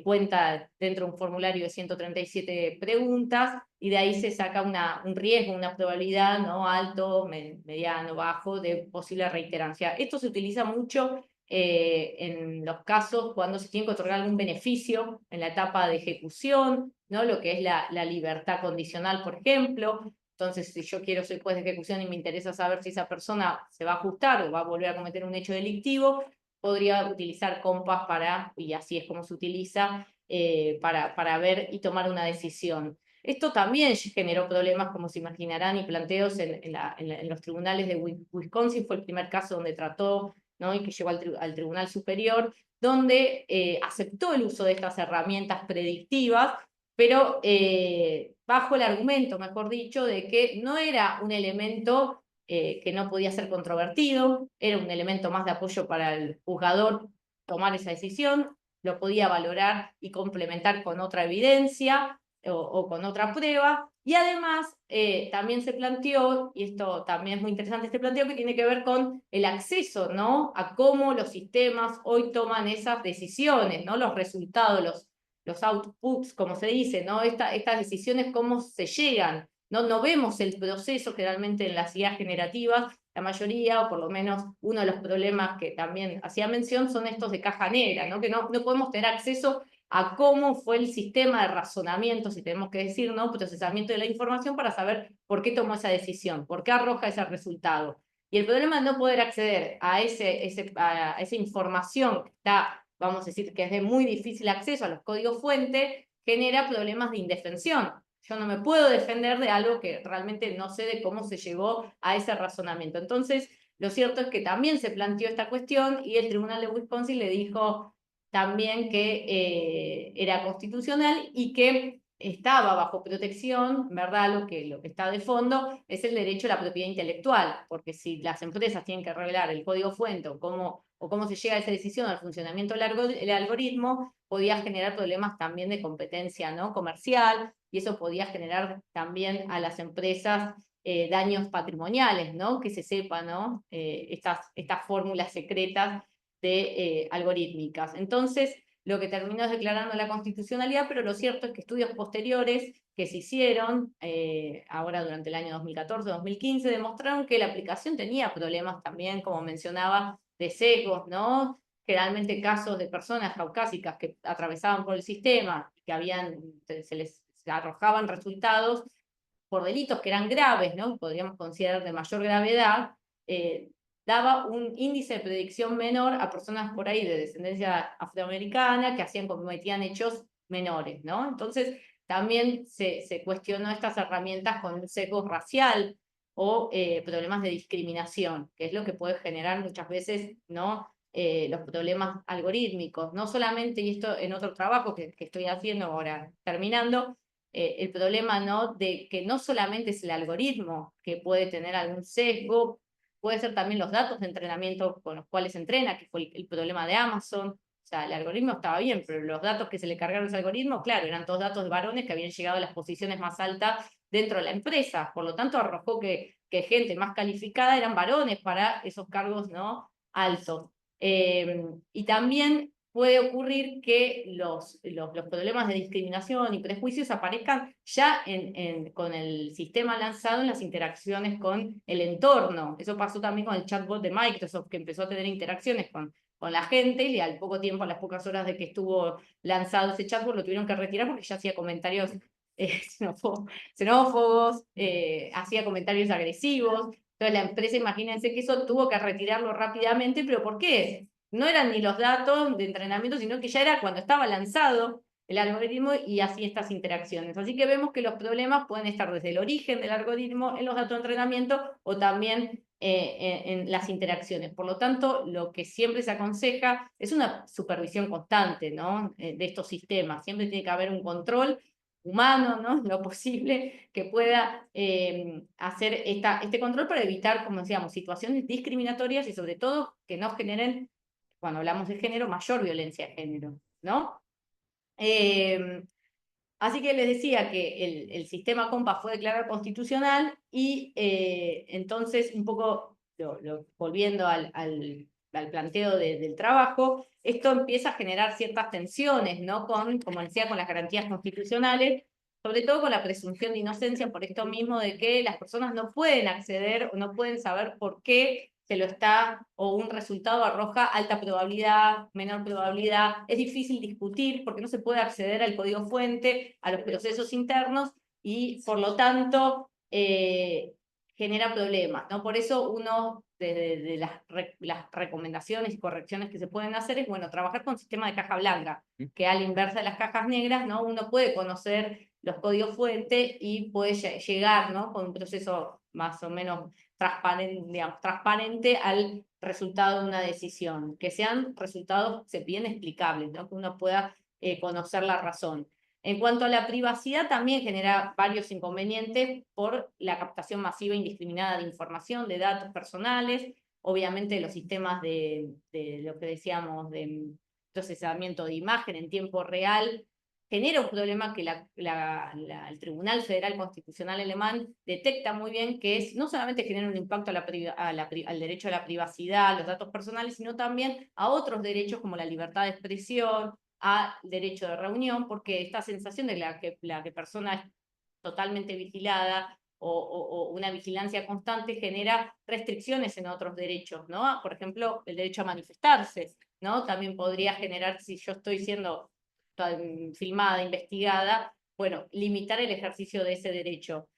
cuenta dentro de un formulario de 137 preguntas, y de ahí se saca un riesgo, una probabilidad, ¿no?, alto, mediano, bajo, de posible reiterancia. Esto se utiliza mucho en los casos cuando se tiene que otorgar algún beneficio en la etapa de ejecución, ¿no?, lo que es la libertad condicional, por ejemplo. Entonces, si yo soy juez de ejecución y me interesa saber si esa persona se va a ajustar o va a volver a cometer un hecho delictivo, podría utilizar COMPAS y así es como se utiliza, para ver y tomar una decisión. Esto también generó problemas, como se imaginarán, y planteos en los tribunales de Wisconsin. Fue el primer caso donde trató, ¿no?, y que llegó al Tribunal Superior, donde aceptó el uso de estas herramientas predictivas, pero bajo el argumento, mejor dicho, de que no era un elemento que no podía ser controvertido, era un elemento más de apoyo para el juzgador tomar esa decisión, lo podía valorar y complementar con otra evidencia o con otra prueba, y además también se planteó, y esto también es muy interesante, este planteo que tiene que ver con el acceso, ¿no?, a cómo los sistemas hoy toman esas decisiones, ¿no?, los resultados, los outputs, como se dice, ¿no?, estas decisiones, cómo se llegan. No vemos el proceso generalmente en las ideas generativas, la mayoría, o por lo menos uno de los problemas que también hacía mención, son estos de caja negra, ¿no?, que no podemos tener acceso a cómo fue el sistema de razonamiento, si tenemos que decir, ¿no?, procesamiento de la información para saber por qué tomó esa decisión, por qué arroja ese resultado. Y el problema de no poder acceder a esa información que está, vamos a decir, que es de muy difícil acceso a los códigos fuente, genera problemas de indefensión. Yo no me puedo defender de algo que realmente no sé de cómo se llegó a ese razonamiento. Entonces, lo cierto es que también se planteó esta cuestión y el Tribunal de Wisconsin le dijo también que era constitucional y que estaba bajo protección, ¿verdad? Lo que está de fondo es el derecho a la propiedad intelectual, porque si las empresas tienen que revelar el código fuente o cómo se llega a esa decisión, al funcionamiento del algoritmo, podía generar problemas también de competencia, ¿no?, comercial, y eso podía generar también a las empresas daños patrimoniales, ¿no?, que se sepa, ¿no?, estas fórmulas secretas de algorítmicas. Entonces, lo que terminó es declarando la constitucionalidad, pero lo cierto es que estudios posteriores que se hicieron, ahora durante el año 2014-2015, demostraron que la aplicación tenía problemas también, como mencionaba, de sesgos, ¿no? Generalmente casos de personas caucásicas que atravesaban por el sistema, que se les arrojaban resultados por delitos que eran graves, ¿no?, podríamos considerar de mayor gravedad, daba un índice de predicción menor a personas por ahí de descendencia afroamericana que cometían hechos menores, ¿no? Entonces, también se cuestionó estas herramientas con un sesgo racial o problemas de discriminación, que es lo que puede generar muchas veces, ¿no?, los problemas algorítmicos. No solamente, y esto en otro trabajo que estoy haciendo ahora, terminando, el problema, ¿no?, de que no solamente es el algoritmo que puede tener algún sesgo, puede ser también los datos de entrenamiento con los cuales se entrena, que fue el problema de Amazon. O sea, el algoritmo estaba bien, pero los datos que se le cargaron a ese algoritmo, claro, eran todos datos de varones que habían llegado a las posiciones más altas dentro de la empresa. Por lo tanto, arrojó que gente más calificada eran varones para esos cargos, ¿no?, altos. Y también puede ocurrir que los problemas de discriminación y prejuicios aparezcan ya con el sistema lanzado en las interacciones con el entorno. Eso pasó también con el chatbot de Microsoft, que empezó a tener interacciones con la gente, y al poco tiempo, a las pocas horas de que estuvo lanzado ese chatbot, lo tuvieron que retirar porque ya hacía comentarios xenófobos, hacía comentarios agresivos. Entonces la empresa, imagínense que eso tuvo que retirarlo rápidamente, pero ¿por qué? No eran ni los datos de entrenamiento, sino que ya era cuando estaba lanzado el algoritmo y hacía estas interacciones. Así que vemos que los problemas pueden estar desde el origen del algoritmo en los datos de entrenamiento o también en las interacciones. Por lo tanto, lo que siempre se aconseja es una supervisión constante, ¿no?, de estos sistemas. Siempre tiene que haber un control humano, ¿no?, lo posible, que pueda hacer este control para evitar, como decíamos, situaciones discriminatorias y sobre todo que no generen, cuando hablamos de género, mayor violencia de género, ¿no? Así que les decía que el sistema COMPAS fue declarado constitucional y entonces, un poco volviendo al planteo del trabajo, esto empieza a generar ciertas tensiones, ¿no?, como decía, con las garantías constitucionales, sobre todo con la presunción de inocencia, por esto mismo de que las personas no pueden acceder o no pueden saber por qué o un resultado arroja alta probabilidad, menor probabilidad. Es difícil discutir porque no se puede acceder al código fuente, a los procesos internos, y por lo tanto genera problemas, ¿no? Por eso uno de las recomendaciones y correcciones que se pueden hacer es, bueno, trabajar con sistema de caja blanca, que a la inversa de las cajas negras, ¿no?, uno puede conocer los códigos fuente y puede llegar, ¿no?, con un proceso más o menos transparente al resultado de una decisión, que sean resultados bien explicables, ¿no? Que uno pueda conocer la razón. En cuanto a la privacidad, también genera varios inconvenientes por la captación masiva e indiscriminada de información, de datos personales, obviamente los sistemas de lo que decíamos, de procesamiento de imagen en tiempo real, genera un problema que el Tribunal Federal Constitucional alemán detecta muy bien, que es no solamente genera un impacto al derecho a la privacidad, a los datos personales, sino también a otros derechos como la libertad de expresión, al derecho de reunión, porque esta sensación de la que persona es totalmente vigilada o una vigilancia constante genera restricciones en otros derechos, ¿no? Por ejemplo, el derecho a manifestarse, ¿no? También podría generar, si yo estoy siendo filmada, investigada, bueno, limitar el ejercicio de ese derecho.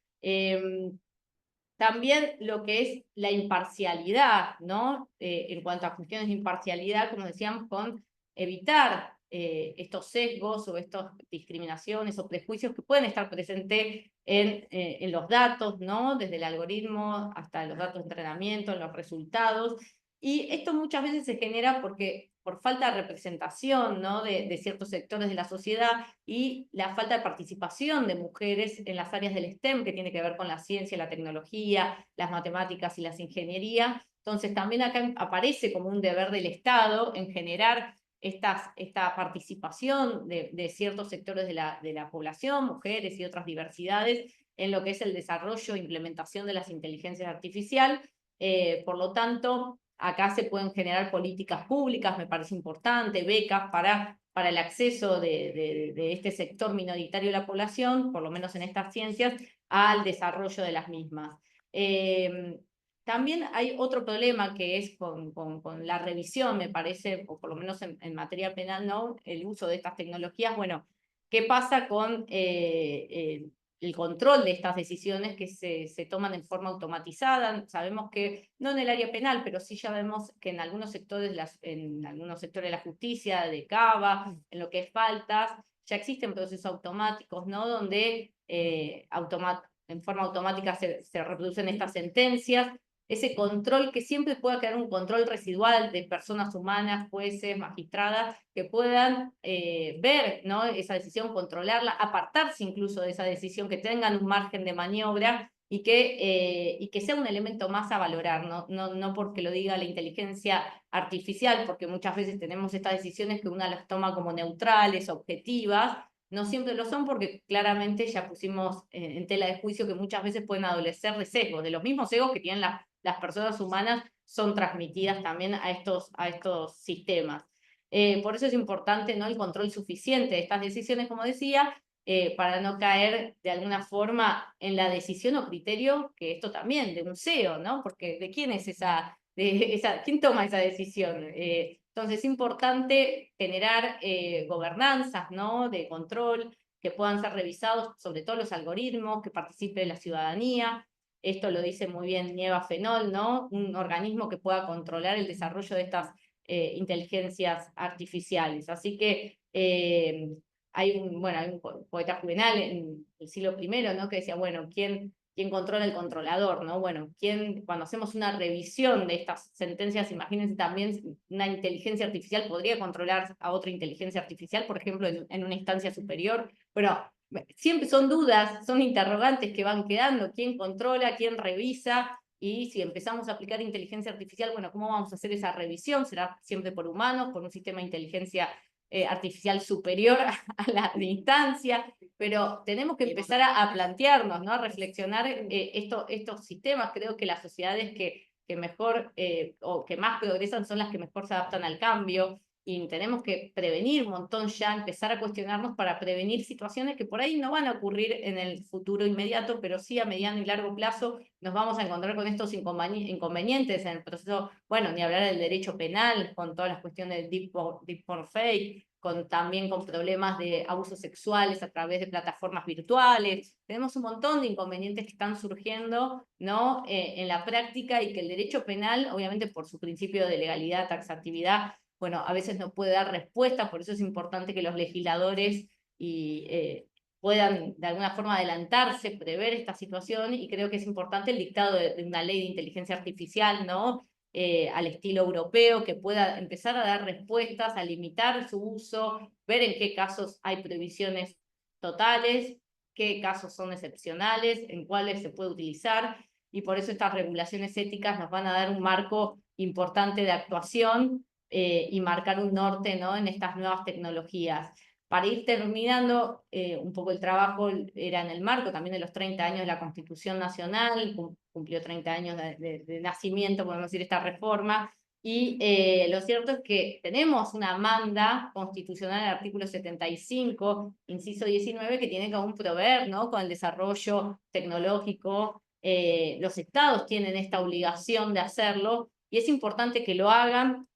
También lo que es la imparcialidad, ¿no? En cuanto a cuestiones de imparcialidad, como decíamos, con evitar estos sesgos o estas discriminaciones o prejuicios que pueden estar presentes en los datos, ¿no? Desde el algoritmo hasta los datos de entrenamiento, en los resultados. Y esto muchas veces se genera por falta de representación, ¿no? de ciertos sectores de la sociedad y la falta de participación de mujeres en las áreas del STEM, que tiene que ver con la ciencia, la tecnología, las matemáticas y las ingenierías. Entonces también acá aparece como un deber del Estado en generar esta participación de ciertos sectores de la población, mujeres y otras diversidades, en lo que es el desarrollo e implementación de las inteligencias artificiales. Por lo tanto, acá se pueden generar políticas públicas, me parece importante, becas para el acceso de este sector minoritario de la población, por lo menos en estas ciencias, al desarrollo de las mismas. También hay otro problema que es con la revisión, me parece, o por lo menos en materia penal, ¿no? El uso de estas tecnologías. Bueno, ¿qué pasa con el control de estas decisiones que se toman en forma automatizada? Sabemos que, no en el área penal, pero sí ya vemos que en algunos sectores de la justicia, de CABA, en lo que es faltas, ya existen procesos automáticos, ¿no? Donde en forma automática se reproducen estas sentencias. Ese control, que siempre pueda quedar un control residual de personas humanas, jueces, magistradas, que puedan ver, ¿no? esa decisión, controlarla, apartarse incluso de esa decisión, que tengan un margen de maniobra y que sea un elemento más a valorar, no porque lo diga la inteligencia artificial, porque muchas veces tenemos estas decisiones que una las toma como neutrales, objetivas. No siempre lo son, porque claramente ya pusimos en tela de juicio que muchas veces pueden adolecer de sesgos, de los mismos sesgos que tienen las personas humanas, son transmitidas también a estos sistemas. Por eso es importante, ¿no? el control suficiente de estas decisiones, como decía, para no caer de alguna forma en la decisión o criterio, que esto también, de un CEO, ¿no? Porque ¿de quién es quién toma esa decisión? Entonces es importante generar gobernanzas, ¿no? de control, que puedan ser revisados, sobre todo los algoritmos, que participe la ciudadanía. Esto lo dice muy bien Nieva Fenol, ¿no? Un organismo que pueda controlar el desarrollo de estas inteligencias artificiales. Así que hay un poeta juvenal en el siglo I, ¿no? que decía, bueno, ¿quién controla el controlador? ¿no? Bueno, cuando hacemos una revisión de estas sentencias, imagínense también una inteligencia artificial podría controlar a otra inteligencia artificial, por ejemplo, en una instancia superior. Bueno, siempre son dudas, son interrogantes que van quedando, quién controla, quién revisa, y si empezamos a aplicar inteligencia artificial, bueno, ¿cómo vamos a hacer esa revisión? ¿Será siempre por humanos, por un sistema de inteligencia artificial superior a la de instancia? Pero tenemos que empezar a plantearnos, ¿no? a reflexionar estos sistemas. Creo que las sociedades que mejor o que más progresan son las que mejor se adaptan al cambio, y tenemos que prevenir un montón ya, empezar a cuestionarnos para prevenir situaciones que por ahí no van a ocurrir en el futuro inmediato, pero sí a mediano y largo plazo nos vamos a encontrar con estos inconvenientes en el proceso. Bueno, ni hablar del derecho penal, con todas las cuestiones de deep fake, también con problemas de abusos sexuales a través de plataformas virtuales. Tenemos un montón de inconvenientes que están surgiendo, ¿no? en la práctica, y que el derecho penal, obviamente por su principio de legalidad, taxatividad, bueno, a veces no puede dar respuesta. Por eso es importante que los legisladores puedan de alguna forma adelantarse, prever esta situación, y creo que es importante el dictado de una ley de inteligencia artificial, ¿no? al estilo europeo, que pueda empezar a dar respuestas, a limitar su uso, ver en qué casos hay prohibiciones totales, qué casos son excepcionales, en cuáles se puede utilizar, y por eso estas regulaciones éticas nos van a dar un marco importante de actuación y marcar un norte, ¿no?, en estas nuevas tecnologías. Para ir terminando, un poco el trabajo era en el marco también de los 30 años de la Constitución Nacional, cumplió 30 años de nacimiento, podemos decir, esta reforma, y lo cierto es que tenemos una manda constitucional, el artículo 75, inciso 19, que tiene que aún proveer, ¿no?, con el desarrollo tecnológico. Los estados tienen esta obligación de hacerlo, y es importante que lo hagan,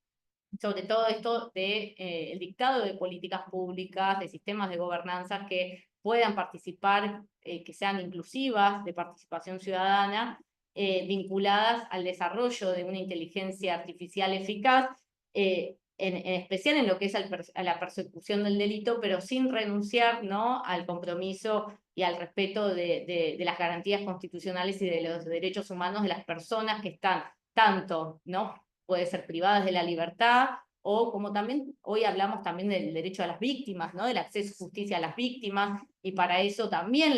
sobre todo esto de el dictado de políticas públicas, de sistemas de gobernanza que puedan participar, que sean inclusivas, de participación ciudadana, vinculadas al desarrollo de una inteligencia artificial eficaz, en especial en lo que es a la persecución del delito, pero sin renunciar, ¿no?, al compromiso y al respeto de las garantías constitucionales y de los derechos humanos de las personas que están tanto, ¿no?, puede ser privadas de la libertad, o como también hoy hablamos también del derecho a las víctimas, ¿no?, del acceso a justicia a las víctimas, y para eso también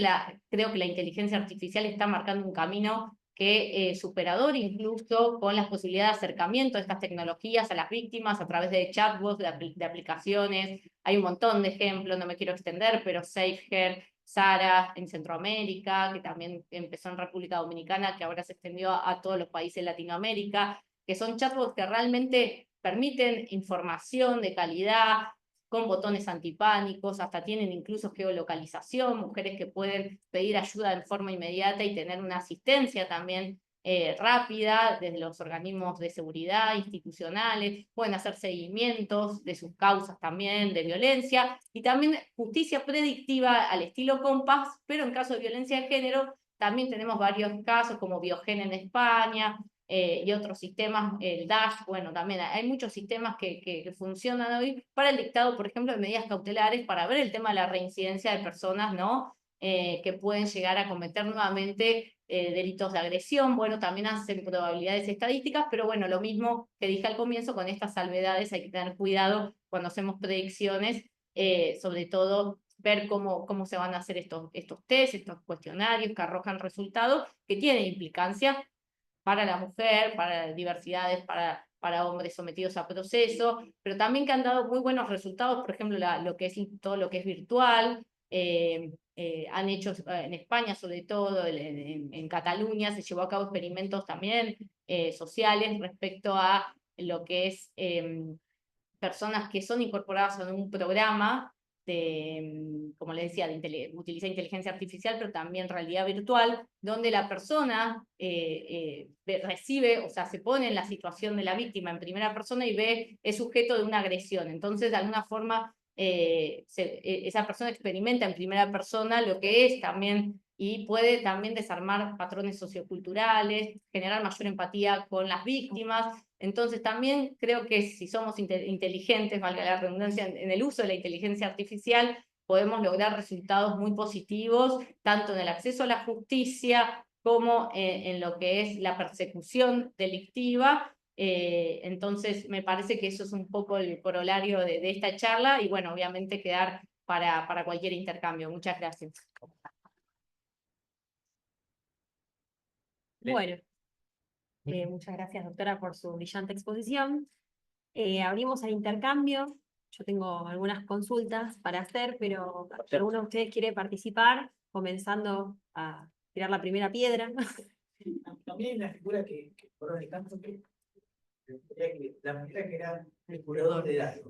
creo que la inteligencia artificial está marcando un camino que superador, incluso con las posibilidades de acercamiento de estas tecnologías a las víctimas a través de chatbots, de aplicaciones. Hay un montón de ejemplos, no me quiero extender, pero SafeCare, Sara en Centroamérica, que también empezó en República Dominicana, que ahora se extendió a todos los países de Latinoamérica, que son chatbots que realmente permiten información de calidad, con botones antipánicos, hasta tienen incluso geolocalización, mujeres que pueden pedir ayuda de forma inmediata y tener una asistencia también rápida desde los organismos de seguridad institucionales, pueden hacer seguimientos de sus causas también de violencia, y también justicia predictiva al estilo Compass, pero en caso de violencia de género también tenemos varios casos como Biogen en España, y otros sistemas, el DASH, bueno, también hay muchos sistemas que funcionan hoy para el dictado, por ejemplo, de medidas cautelares para ver el tema de la reincidencia de personas, ¿no?, que pueden llegar a cometer nuevamente delitos de agresión. Bueno, también hacen probabilidades estadísticas, pero bueno, lo mismo que dije al comienzo, con estas salvedades hay que tener cuidado cuando hacemos predicciones, sobre todo ver cómo se van a hacer estos test, estos cuestionarios que arrojan resultados que tienen implicancias para la mujer, para diversidades, para hombres sometidos a proceso, pero también que han dado muy buenos resultados, por ejemplo, todo lo que es virtual, han hecho en España, sobre todo en Cataluña, se llevó a cabo experimentos también sociales respecto a lo que es personas que son incorporadas en un programa como les decía, utiliza inteligencia artificial, pero también realidad virtual, donde la persona recibe, o sea, se pone en la situación de la víctima en primera persona y es sujeto de una agresión. Entonces, de alguna forma, esa persona experimenta en primera persona lo que es también, y puede también desarmar patrones socioculturales, generar mayor empatía con las víctimas. Entonces también creo que si somos inteligentes, valga la redundancia, en el uso de la inteligencia artificial, podemos lograr resultados muy positivos, tanto en el acceso a la justicia como en lo que es la persecución delictiva. Entonces me parece que eso es un poco el corolario de esta charla, y bueno, obviamente quedar para cualquier intercambio. Muchas gracias. Bueno, muchas gracias, doctora, por su brillante exposición. Abrimos el intercambio. Yo tengo algunas consultas para hacer, pero si alguno de ustedes quiere participar, comenzando a tirar la primera piedra. También hay una figura que por el tanto que la mujer que era el curador de datos.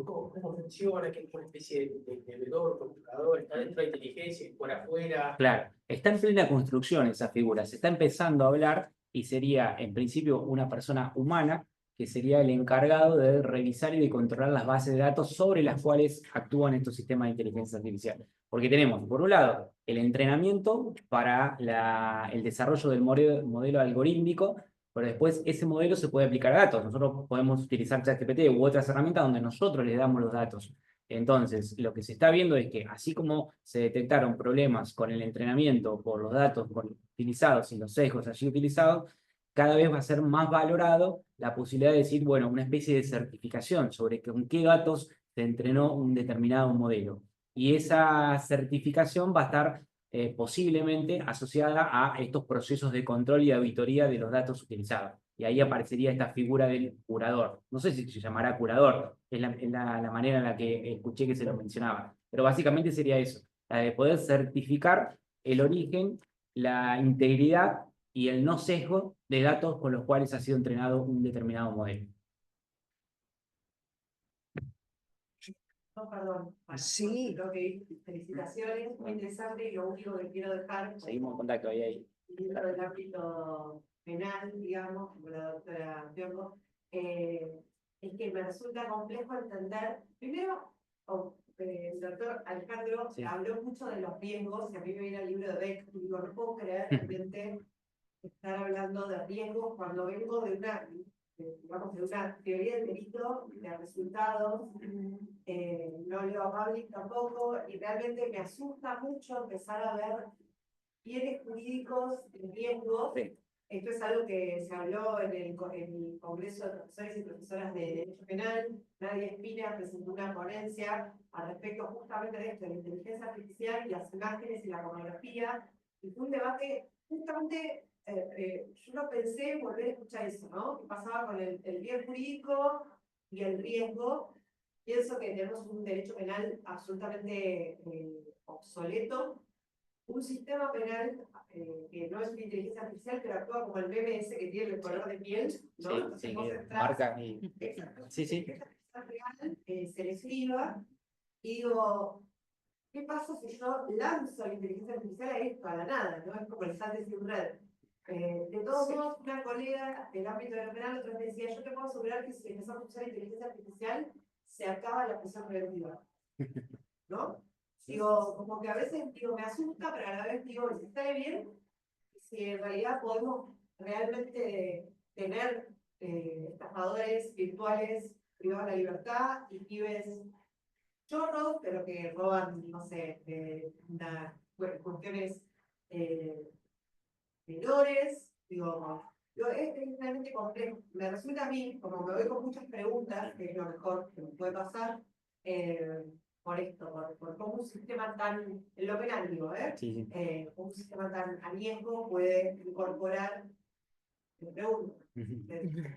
¿Cómo funciona? ¿Qué es una especie de veedor, computador? ¿Está dentro de la inteligencia y por afuera? Claro, está en plena construcción esa figura, se está empezando a hablar y sería en principio una persona humana que sería el encargado de revisar y de controlar las bases de datos sobre las cuales actúan estos sistemas de inteligencia artificial. Porque tenemos, por un lado, el entrenamiento para el desarrollo del modelo algorítmico, pero después ese modelo se puede aplicar a datos. Nosotros podemos utilizar ChatGPT u otras herramientas donde nosotros le damos los datos. Entonces, lo que se está viendo es que así como se detectaron problemas con el entrenamiento por los datos utilizados y los sesgos allí utilizados, cada vez va a ser más valorado la posibilidad de decir, bueno, una especie de certificación sobre con qué datos se entrenó un determinado modelo. Y esa certificación va a estar posiblemente asociada a estos procesos de control y auditoría de los datos utilizados. Y ahí aparecería esta figura del curador. No sé si se llamará curador, es la manera en la que escuché que se lo mencionaba. Pero básicamente sería eso, la de poder certificar el origen, la integridad y el no sesgo de datos con los cuales ha sido entrenado un determinado modelo. No, perdón. Sí. Creo que felicitaciones, muy interesante, y lo único que quiero dejar Seguimos en contacto ahí. dentro del ámbito penal, digamos, como la doctora Biorgo, es que me resulta complejo entender, primero, el doctor Alejandro Sí. habló mucho de los riesgos, y a mí me viene el libro de Beck, y digo, no puedo creer realmente estar hablando de riesgos cuando vengo de una, digamos, de una teoría del delito, de resultados, no leo a Pablo tampoco, y realmente me asusta mucho empezar a ver bienes jurídicos en riesgos. Sí. Esto es algo que se habló en el Congreso de Profesores y Profesoras de Derecho Penal. Nadia Espina presentó una ponencia al respecto justamente de esto, de la inteligencia artificial y las imágenes y la pornografía. Y fue un debate justamente, yo no pensé en volver a escuchar eso, ¿no? ¿Qué pasaba con el bien jurídico y el riesgo? Pienso que tenemos un derecho penal absolutamente obsoleto, un sistema penal que no es una inteligencia artificial, pero actúa como el meme ese que tiene el color de piel, ¿no? Sí, Vos que entrás, marca y... exacto, Sí, sí. esta real, se le escriba, y digo, ¿qué pasa si yo lanzo la inteligencia artificial a esto, a la nada? ¿No? Es como el salte sin red. De todos modos, una colega del ámbito de lo penal otra vez decía, yo te puedo asegurar que si empezamos a usar inteligencia artificial, se acaba la prisión preventiva. ¿No? Digo, como que a veces digo, me asusta, pero a la vez digo, si está bien, si en realidad podemos realmente tener estafadores virtuales privados de la libertad y pibes chorros, pero que roban, no sé, cuestiones menores, digo, es realmente complejo. Me resulta a mí, como me voy con muchas preguntas, que es lo mejor que me puede pasar, por esto, por cómo un sistema tan, en lo penal digo, Sí, sí. cómo un sistema tan a riesgo puede incorporar, me pregunto.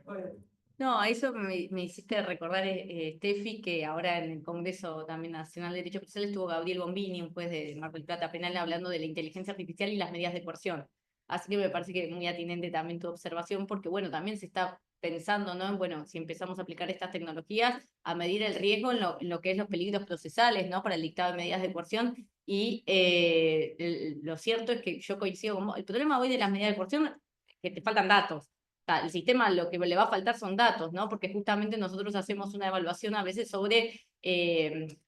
Bueno, No, a eso me hiciste recordar, Steffi, que ahora en el Congreso también Nacional de Derecho Procesal estuvo Gabriel Bombini, un juez de Mar del Plata Penal, hablando de la inteligencia artificial y las medidas de coerción. Así que me parece que es muy atinente también tu observación, porque bueno, también se está pensando, ¿no? Bueno, si empezamos a aplicar estas tecnologías, a medir el riesgo en lo que es los peligros procesales, ¿no? Para el dictado de medidas de coerción. Y lo cierto es que yo coincido con vos. El problema hoy de las medidas de coerción es que te faltan datos. El sistema lo que le va a faltar son datos, ¿no? Porque justamente nosotros hacemos una evaluación a veces sobre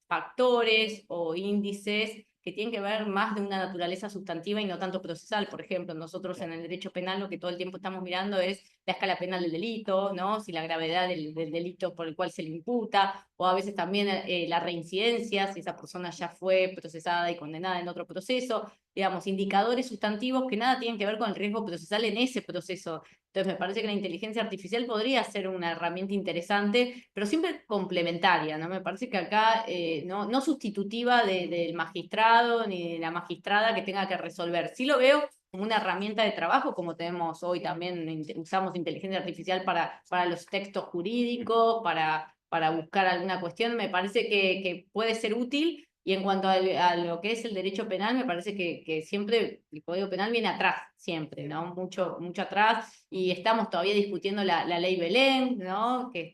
factores o índices que tienen que ver más de una naturaleza sustantiva y no tanto procesal. Por ejemplo, nosotros en el derecho penal lo que todo el tiempo estamos mirando es la escala penal del delito, ¿no? Si la gravedad del delito por el cual se le imputa, o a veces también la reincidencia, si esa persona ya fue procesada y condenada en otro proceso, digamos, indicadores sustantivos que nada tienen que ver con el riesgo procesal en ese proceso. Entonces me parece que la inteligencia artificial podría ser una herramienta interesante, pero siempre complementaria, ¿no? Me parece que acá no sustitutiva del magistrado ni de la magistrada que tenga que resolver. Sí lo veo como una herramienta de trabajo, como tenemos hoy también, usamos inteligencia artificial para los textos jurídicos, para buscar alguna cuestión, me parece que puede ser útil. Y en cuanto a lo que es el derecho penal, me parece que siempre el Código Penal viene atrás, siempre, ¿no? Mucho atrás, y estamos todavía discutiendo la ley Belén, ¿no? Que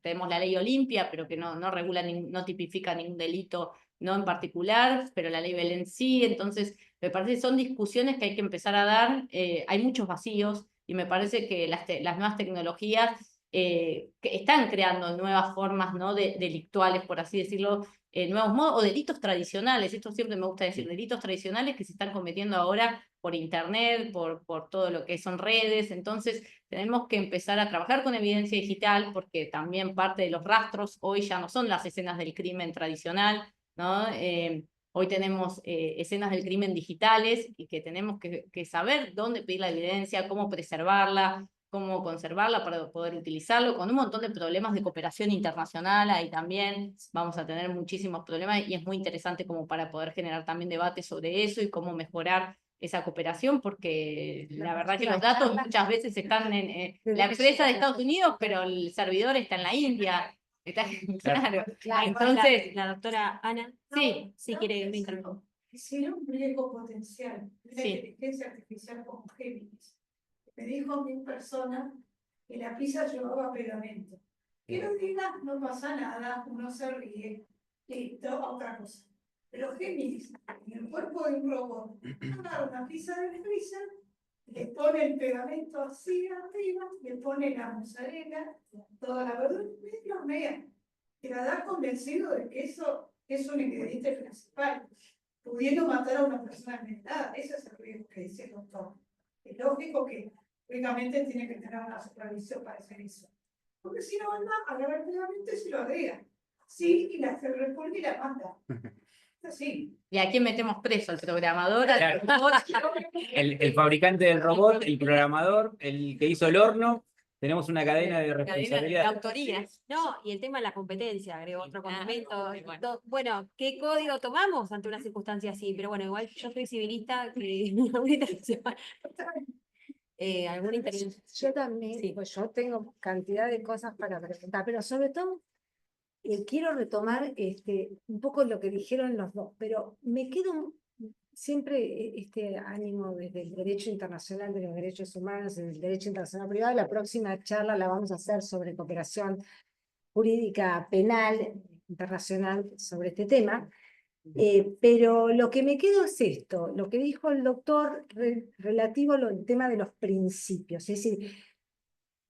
tenemos la ley Olimpia, pero que no regula, no tipifica ningún delito, no en particular, pero la ley Belén sí. Entonces me parece que son discusiones que hay que empezar a dar. Hay muchos vacíos, y me parece que las nuevas tecnologías que están creando nuevas formas, ¿no? Delictuales, por así decirlo, nuevos modos, o delitos tradicionales. Esto siempre me gusta decir, delitos tradicionales que se están cometiendo ahora por internet, por todo lo que son redes. Entonces tenemos que empezar a trabajar con evidencia digital, porque también parte de los rastros hoy ya no son las escenas del crimen tradicional, ¿no? Hoy tenemos escenas del crimen digitales y que tenemos que saber dónde pedir la evidencia, cómo preservarla, cómo conservarla para poder utilizarlo, con un montón de problemas de cooperación internacional. Ahí también vamos a tener muchísimos problemas y es muy interesante como para poder generar también debate sobre eso y cómo mejorar esa cooperación, porque la verdad que los datos muchas veces están en la empresa de Estados Unidos, pero el servidor está en la India. Está, claro. Entonces, La doctora Ana, sí, si quiere una intervención. Hicieron un riesgo potencial de la Sí. inteligencia artificial como Géminis. Me dijo mi persona que la pizza llevaba pegamento. Que no diga, no pasa nada, uno se ríe, listo, otra cosa. Pero Géminis, en el cuerpo de un robot, agarra una pizza del freezer, le pone el pegamento así arriba, le pone la mozzarella, toda la verdura, medio hornea. Y la da convencido de que eso es un ingrediente principal, pudiendo matar a una persona envenenada. Ese es el riesgo que dice el doctor. Es lógico que, únicamente, tiene que tener una supervisión para hacer eso. Porque si no, anda, agarra el pegamento y se lo agrega. Sí, y la repone y la mata. Es así. ¿y a quién metemos preso? ¿Al programador? Claro. ¿Al robot? El fabricante del robot, el programador, el que hizo el horno, tenemos una cadena de De responsabilidad. autoría. No, y el tema de la competencia, agrego otro condimento. bueno. Bueno, ¿qué código tomamos ante una circunstancia así? Pero bueno, igual yo soy civilista, que alguna intervención. Yo también, Sí. pues yo tengo cantidad de cosas para preguntar, pero sobre todo quiero retomar un poco lo que dijeron los dos, pero me quedo siempre este ánimo desde el derecho internacional de los derechos humanos, el derecho internacional privado. La próxima charla la vamos a hacer sobre cooperación jurídica penal internacional sobre este tema. Pero lo que me quedo es esto, lo que dijo el doctor relativo al tema de los principios, es decir,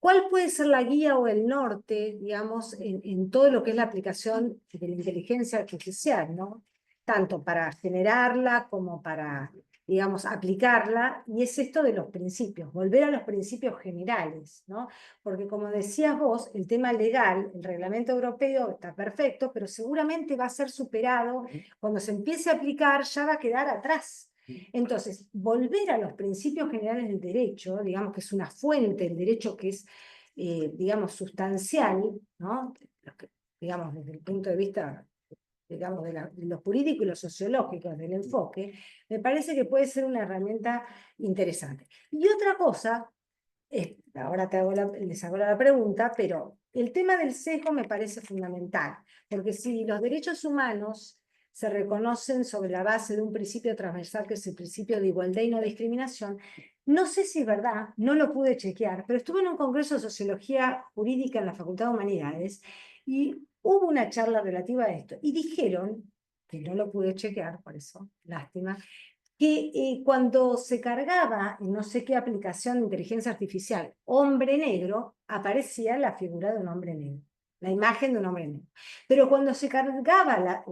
¿cuál puede ser la guía o el norte, digamos, en todo lo que es la aplicación de la inteligencia artificial, ¿no? Tanto para generarla como para, digamos, aplicarla, y es esto de los principios, volver a los principios generales, ¿no? Porque como decías vos, el tema legal, el reglamento europeo está perfecto, pero seguramente va a ser superado, cuando se empiece a aplicar ya va a quedar atrás. Entonces, volver a los principios generales del derecho, digamos que es una fuente del derecho que es, digamos, sustancial, ¿no? Digamos, desde el punto de vista, digamos, de lo jurídico y lo sociológico, del enfoque, me parece que puede ser una herramienta interesante. Y otra cosa, ahora les hago la pregunta, pero el tema del sesgo me parece fundamental, porque si los derechos humanos se reconocen sobre la base de un principio transversal, que es el principio de igualdad y no discriminación, no sé si es verdad, no lo pude chequear, pero estuve en un congreso de sociología jurídica en la Facultad de Humanidades y hubo una charla relativa a esto, y dijeron, que no lo pude chequear, por eso, lástima, que cuando se cargaba en no sé qué aplicación de inteligencia artificial hombre negro, aparecía la figura de un hombre negro, la imagen de un hombre negro. Pero cuando se cargaba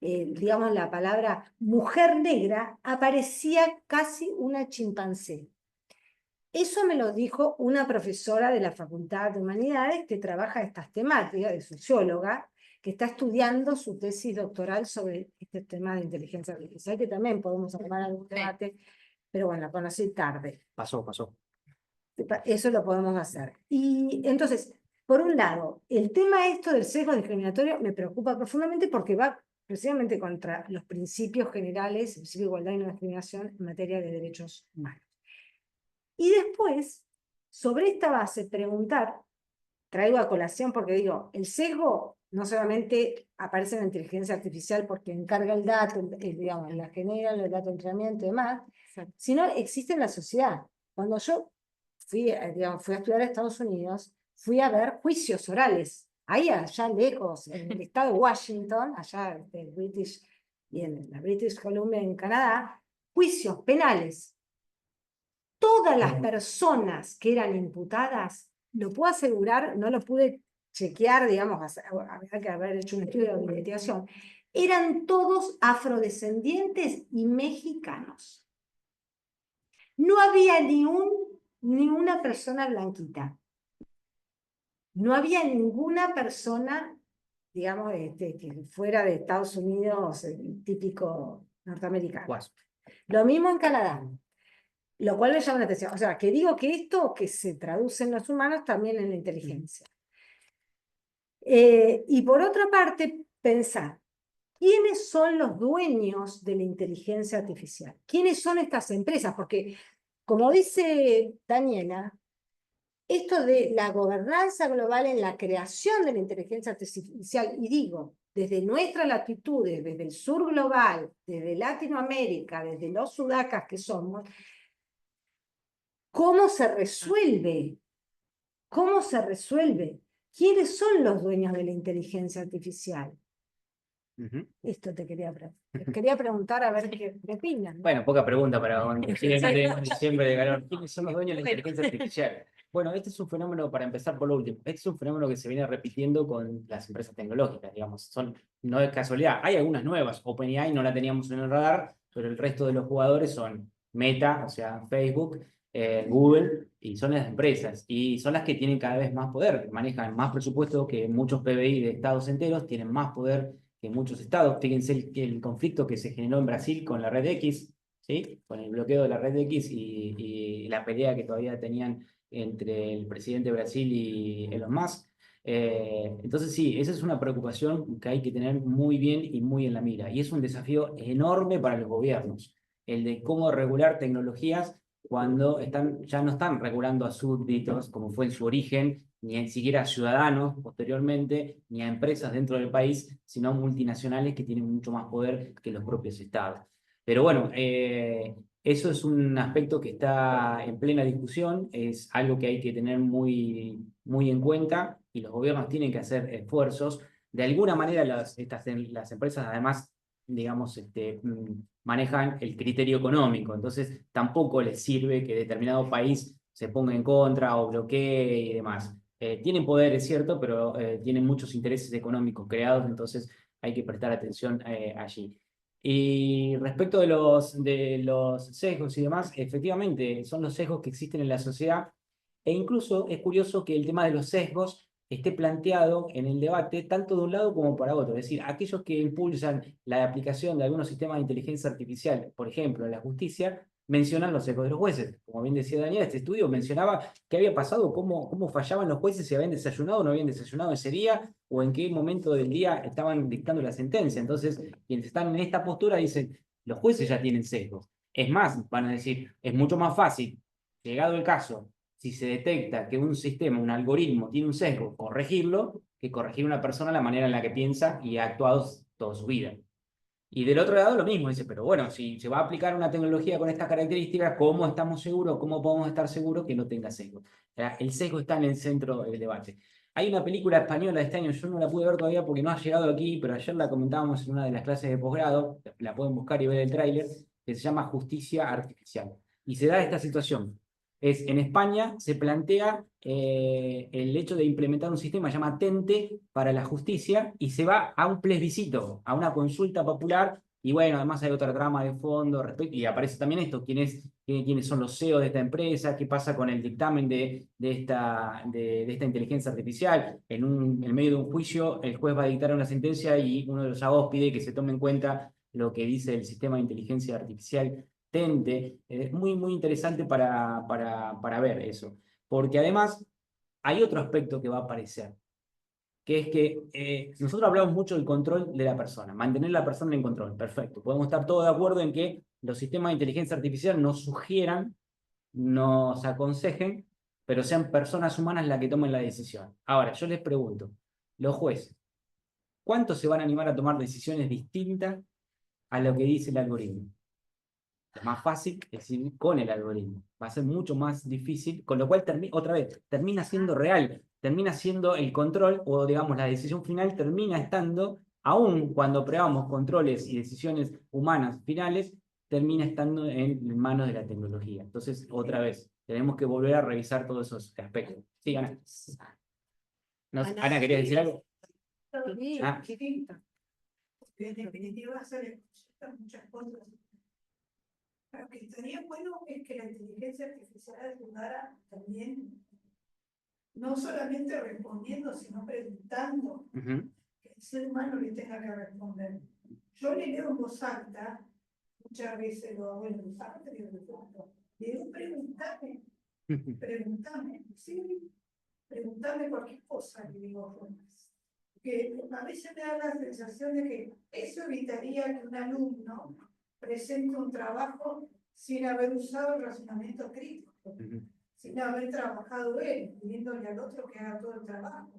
digamos, la palabra mujer negra, aparecía casi una chimpancé. Eso me lo dijo una profesora de la Facultad de Humanidades que trabaja estas temáticas, de socióloga, que está estudiando su tesis doctoral sobre este tema de inteligencia artificial, que también podemos armar algún debate, pero bueno, la conocí tarde. Pasó. Eso lo podemos hacer. Y entonces, por un lado, el tema esto del sesgo discriminatorio me preocupa profundamente porque va precisamente contra los principios generales, el principio de igualdad y no discriminación en materia de derechos humanos. Y después, sobre esta base, preguntar, traigo a colación porque digo, el sesgo no solamente aparece en la inteligencia artificial porque encarga el dato, digamos, la genera, el dato de entrenamiento y demás, sino existe en la sociedad. Cuando yo fui a estudiar a Estados Unidos, fui a ver juicios orales, ahí allá lejos, en el estado de Washington, allá en British, y en la British Columbia en Canadá, juicios penales. Todas las personas que eran imputadas, lo puedo asegurar, no lo pude chequear, digamos, había que haber hecho un estudio de investigación, eran todos afrodescendientes y mexicanos. No había ni una persona blanquita. No había ninguna persona digamos, que fuera de Estados Unidos, el típico norteamericano. Guaso. Lo mismo en Canadá, lo cual me llama la atención. O sea, que digo que esto que se traduce en los humanos también en la inteligencia. Y por otra parte, pensar, ¿quiénes son los dueños de la inteligencia artificial? ¿Quiénes son estas empresas? Porque, como dice Daniela, esto de la gobernanza global en la creación de la inteligencia artificial, y digo, desde nuestras latitudes, desde el sur global, desde Latinoamérica, desde los sudacas que somos, ¿cómo se resuelve? ¿Cómo se resuelve? ¿Quiénes son los dueños de la inteligencia artificial? Esto te quería preguntar a ver qué opinan. Bueno, poca pregunta para diciembre de calor. ¿Quiénes son los dueños de la inteligencia artificial? Bueno, este es un fenómeno, para empezar por lo último, este es un fenómeno que se viene repitiendo con las empresas tecnológicas, digamos. No es casualidad. Hay algunas nuevas. OpenAI no la teníamos en el radar, pero el resto de los jugadores son Meta, o sea, Facebook, Google, y son las empresas. Y son las que tienen cada vez más poder. Manejan más presupuesto que muchos PBI de estados enteros, tienen más poder que muchos estados. Fíjense el conflicto que se generó en Brasil con la red X, ¿sí? Con el bloqueo de la red X y la pelea que todavía tenían entre el presidente de Brasil y Elon Musk. Entonces sí, esa es una preocupación que hay que tener muy bien y muy en la mira. Y es un desafío enorme para los gobiernos, el de cómo regular tecnologías cuando ya no están regulando a súbditos, como fue en su origen, ni siquiera a ciudadanos posteriormente, ni a empresas dentro del país, sino a multinacionales que tienen mucho más poder que los propios estados. Pero bueno, eso es un aspecto que está en plena discusión, es algo que hay que tener muy, muy en cuenta y los gobiernos tienen que hacer esfuerzos. De alguna manera las empresas además, digamos, manejan el criterio económico, entonces tampoco les sirve que determinado país se ponga en contra o bloquee y demás. Tienen poder, es cierto, pero tienen muchos intereses económicos creados, entonces hay que prestar atención allí. Y respecto de los sesgos y demás, efectivamente, son los sesgos que existen en la sociedad, e incluso es curioso que el tema de los sesgos esté planteado en el debate tanto de un lado como para otro. Es decir, aquellos que impulsan la aplicación de algunos sistemas de inteligencia artificial, por ejemplo, en la justicia, mencionan los sesgos de los jueces. Como bien decía Daniel, este estudio mencionaba qué había pasado, cómo fallaban los jueces, si habían desayunado o no habían desayunado ese día, o en qué momento del día estaban dictando la sentencia. Entonces, quienes están en esta postura dicen, los jueces ya tienen sesgos. Es más, van a decir, es mucho más fácil, llegado el caso, si se detecta que un sistema, un algoritmo tiene un sesgo, corregirlo, que corregir a una persona la manera en la que piensa y ha actuado toda su vida. Y del otro lado lo mismo, dice, pero bueno, si se va a aplicar una tecnología con estas características, ¿cómo estamos seguros, cómo podemos estar seguros que no tenga sesgo? El sesgo está en el centro del debate. Hay una película española de este año, yo no la pude ver todavía porque no ha llegado aquí, pero ayer la comentábamos en una de las clases de posgrado, la pueden buscar y ver el tráiler, que se llama Justicia Artificial. Y se da esta situación. En España se plantea el hecho de implementar un sistema que se llama TENTE para la justicia y se va a un plebiscito, a una consulta popular. Y bueno, además hay otra trama de fondo y aparece también esto, quiénes son los CEOs de esta empresa, qué pasa con el dictamen de esta inteligencia artificial. En medio de un juicio, el juez va a dictar una sentencia y uno de los abogados pide que se tome en cuenta lo que dice el sistema de inteligencia artificial TENTE. Es muy, muy interesante para ver eso. Porque además hay otro aspecto que va a aparecer, que es que nosotros hablamos mucho del control de la persona, mantener la persona en control, perfecto. Podemos estar todos de acuerdo en que los sistemas de inteligencia artificial nos sugieran, nos aconsejen, pero sean personas humanas las que tomen la decisión. Ahora, yo les pregunto, los jueces, ¿cuántos se van a animar a tomar decisiones distintas a lo que dice el algoritmo? Lo más fácil es ir con el algoritmo. Va a ser mucho más difícil, con lo cual, otra vez, termina siendo real, termina siendo el control, o digamos, la decisión final termina estando, aun cuando probamos controles y decisiones humanas finales, termina estando en manos de la tecnología. Entonces, otra vez, tenemos que volver a revisar todos esos aspectos. Sí, Ana. Ana, ¿querías decir algo? Ah. Porque en definitiva se le consultan muchas cosas. Lo que estaría bueno es que la inteligencia artificial ayudara también, no solamente respondiendo, sino preguntando. Uh-huh. Que el ser humano le tenga que responder. Yo le leo en voz alta, muchas veces lo hago en voz alta, le digo, pregúntame, sí, pregúntame cualquier cosa, le digo, que a veces me da la sensación de que eso evitaría que un alumno presente un trabajo sin haber usado el razonamiento crítico, sin haber trabajado él, pidiéndole al otro que haga todo el trabajo.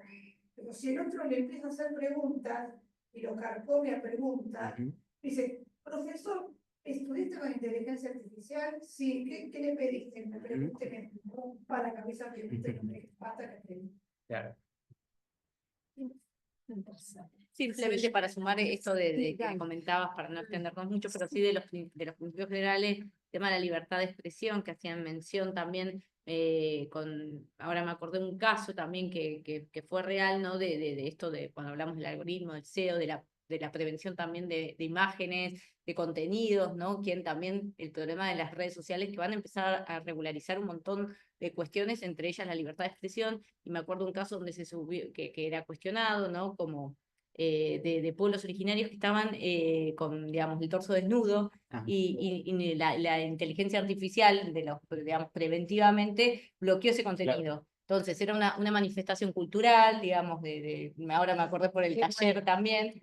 Pero si el otro le empieza a hacer preguntas y lo carcome a preguntas, dice, profesor, ¿estuviste con inteligencia artificial? Sí, ¿qué le pediste? Me pregunté, para la cabeza que me pata que pregunte. Claro. Simplemente para sumar esto de que comentabas, para no extendernos mucho, pero sí de los principios generales, el tema de la libertad de expresión, que hacían mención también, ahora me acordé de un caso también que fue real, ¿no? De esto de cuando hablamos del algoritmo, del SEO, de la prevención también de imágenes, de contenidos, ¿no? También el problema de las redes sociales que van a empezar a regularizar un montón de cuestiones, entre ellas la libertad de expresión, y me acuerdo un caso donde se subió, que era cuestionado, ¿no? Como de pueblos originarios que estaban con, digamos, el torso desnudo, y la inteligencia artificial, digamos, preventivamente bloqueó ese contenido. Claro. Entonces era una manifestación cultural, digamos, ahora me acordé por el taller también,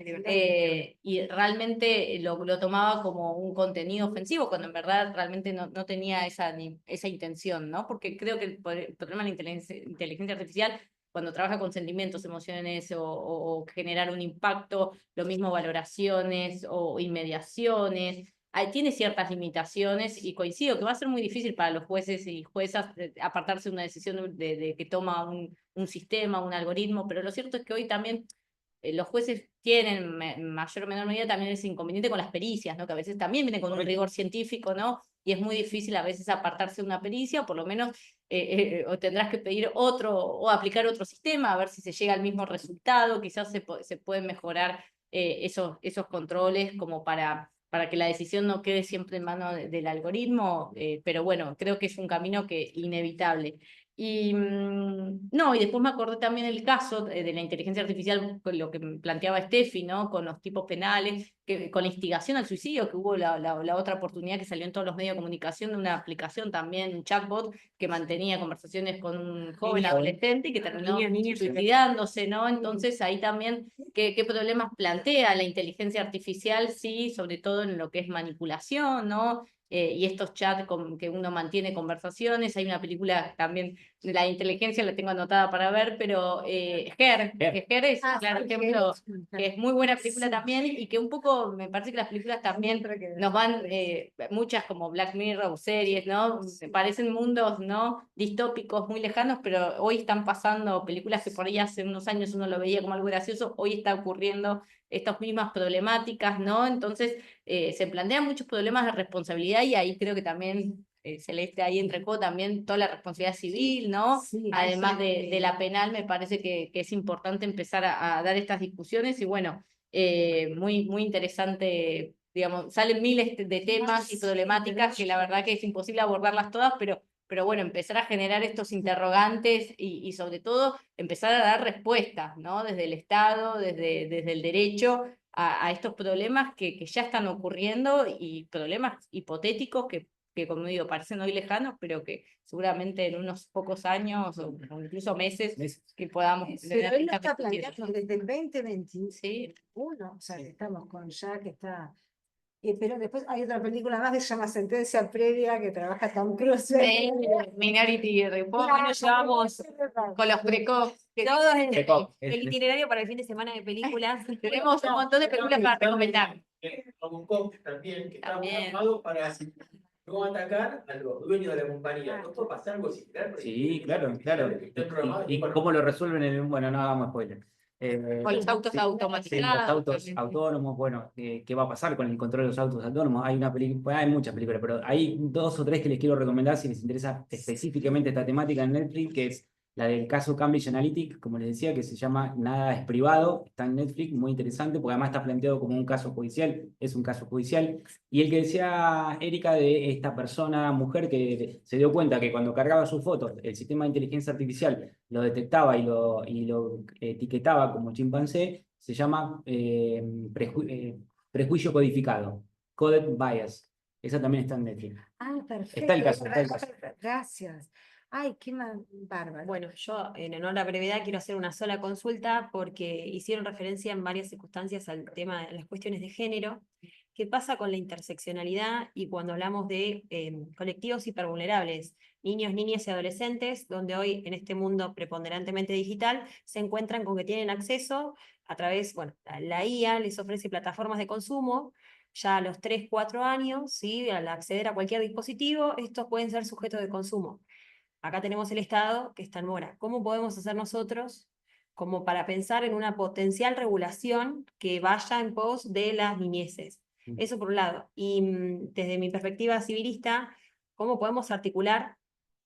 y realmente lo tomaba como un contenido ofensivo, cuando en verdad realmente no tenía esa intención, ¿no? Porque creo que el problema de la inteligencia artificial, cuando trabaja con sentimientos, emociones o generar un impacto, lo mismo valoraciones o inmediaciones, tiene ciertas limitaciones, y coincido que va a ser muy difícil para los jueces y juezas apartarse de una decisión de que toma un sistema, un algoritmo, pero lo cierto es que hoy también los jueces tienen en mayor o menor medida también ese inconveniente con las pericias, ¿no? Que a veces también vienen con un rigor científico, ¿no? Y es muy difícil a veces apartarse de una pericia, o por lo menos o tendrás que pedir otro o aplicar otro sistema a ver si se llega al mismo resultado. Quizás se pueden mejorar esos controles como para que la decisión no quede siempre en manos del algoritmo, pero bueno, creo que es un camino inevitable. Y no, y después me acordé también el caso de la inteligencia artificial, con lo que planteaba Steffi, ¿no? Con los tipos penales, con la instigación al suicidio, que hubo la otra oportunidad que salió en todos los medios de comunicación de una aplicación también, un chatbot, que mantenía conversaciones con un joven adolescente y que terminó suicidándose, ¿no? Entonces ahí también, ¿qué problemas plantea la inteligencia artificial? Sí, sobre todo en lo que es manipulación, ¿no? Y estos chats que uno mantiene conversaciones. Hay una película también de la inteligencia, la tengo anotada para ver, pero Her es claro ejemplo, que es muy buena película también, y que un poco me parece que las películas también nos van, muchas como Black Mirror, series, ¿no? Parecen mundos, ¿no? Distópicos, muy lejanos, pero hoy están pasando películas que por ahí hace unos años uno lo veía como algo gracioso, hoy está ocurriendo estas mismas problemáticas, ¿no? Entonces se plantean muchos problemas de responsabilidad, y ahí creo que también Celeste, ahí entrecó también toda la responsabilidad civil, ¿no? Sí, además de la penal, me parece que es importante empezar a dar estas discusiones, y bueno, muy interesante, digamos, salen miles de temas y problemáticas que la verdad que es imposible abordarlas todas, pero bueno, empezar a generar estos interrogantes y sobre todo empezar a dar respuestas, ¿no? Desde el Estado, desde el derecho, a estos problemas que ya están ocurriendo, y problemas hipotéticos que como digo, parecen hoy lejanos, pero que seguramente en unos pocos años o incluso meses que podamos... Pero él lo está planteando desde el 2021, ¿sí? O sea, que estamos con ya que está... pero después hay otra película más que se llama Sentencia Previa, que trabaja Tom Cruise. Minority Report, nos llevamos con los precoz. Todos el itinerario para el fin de semana de películas. Tenemos un montón de películas para recomendar. Robocop también, que está armado para no atacar a los dueños de la compañía. ¿No puede pasar algo similar? Sí, claro. ¿Y cómo lo resuelven? Bueno, no hagamos spoiler. Con los autos automatizados. Los autos autónomos, bueno, ¿qué va a pasar con el control de los autos autónomos? Hay muchas películas, pero hay 2 o 3 que les quiero recomendar si les interesa específicamente esta temática en Netflix, que es la del caso Cambridge Analytica, como les decía, que se llama Nada es privado, está en Netflix, muy interesante, porque además está planteado como un caso judicial, es un caso judicial. Y el que decía Erika de esta persona, mujer, que se dio cuenta que cuando cargaba sus fotos, el sistema de inteligencia artificial lo detectaba y lo etiquetaba como chimpancé, se llama prejuicio codificado, Coded Bias. Esa también está en Netflix. Ah, perfecto. Está el caso, está el caso. Gracias. Ay, qué bárbaro. Bueno, yo en honor a la brevedad quiero hacer una sola consulta porque hicieron referencia en varias circunstancias al tema de las cuestiones de género. ¿Qué pasa con la interseccionalidad y cuando hablamos de colectivos hipervulnerables, niños, niñas y adolescentes, donde hoy en este mundo preponderantemente digital se encuentran con que tienen acceso a través, bueno, la IA les ofrece plataformas de consumo, ya a los 3, 4 años, ¿sí? Al acceder a cualquier dispositivo, estos pueden ser sujetos de consumo. Acá tenemos el Estado que está en mora. ¿Cómo podemos hacer nosotros como para pensar en una potencial regulación que vaya en pos de las niñeces? Eso por un lado. Y desde mi perspectiva civilista, ¿cómo podemos articular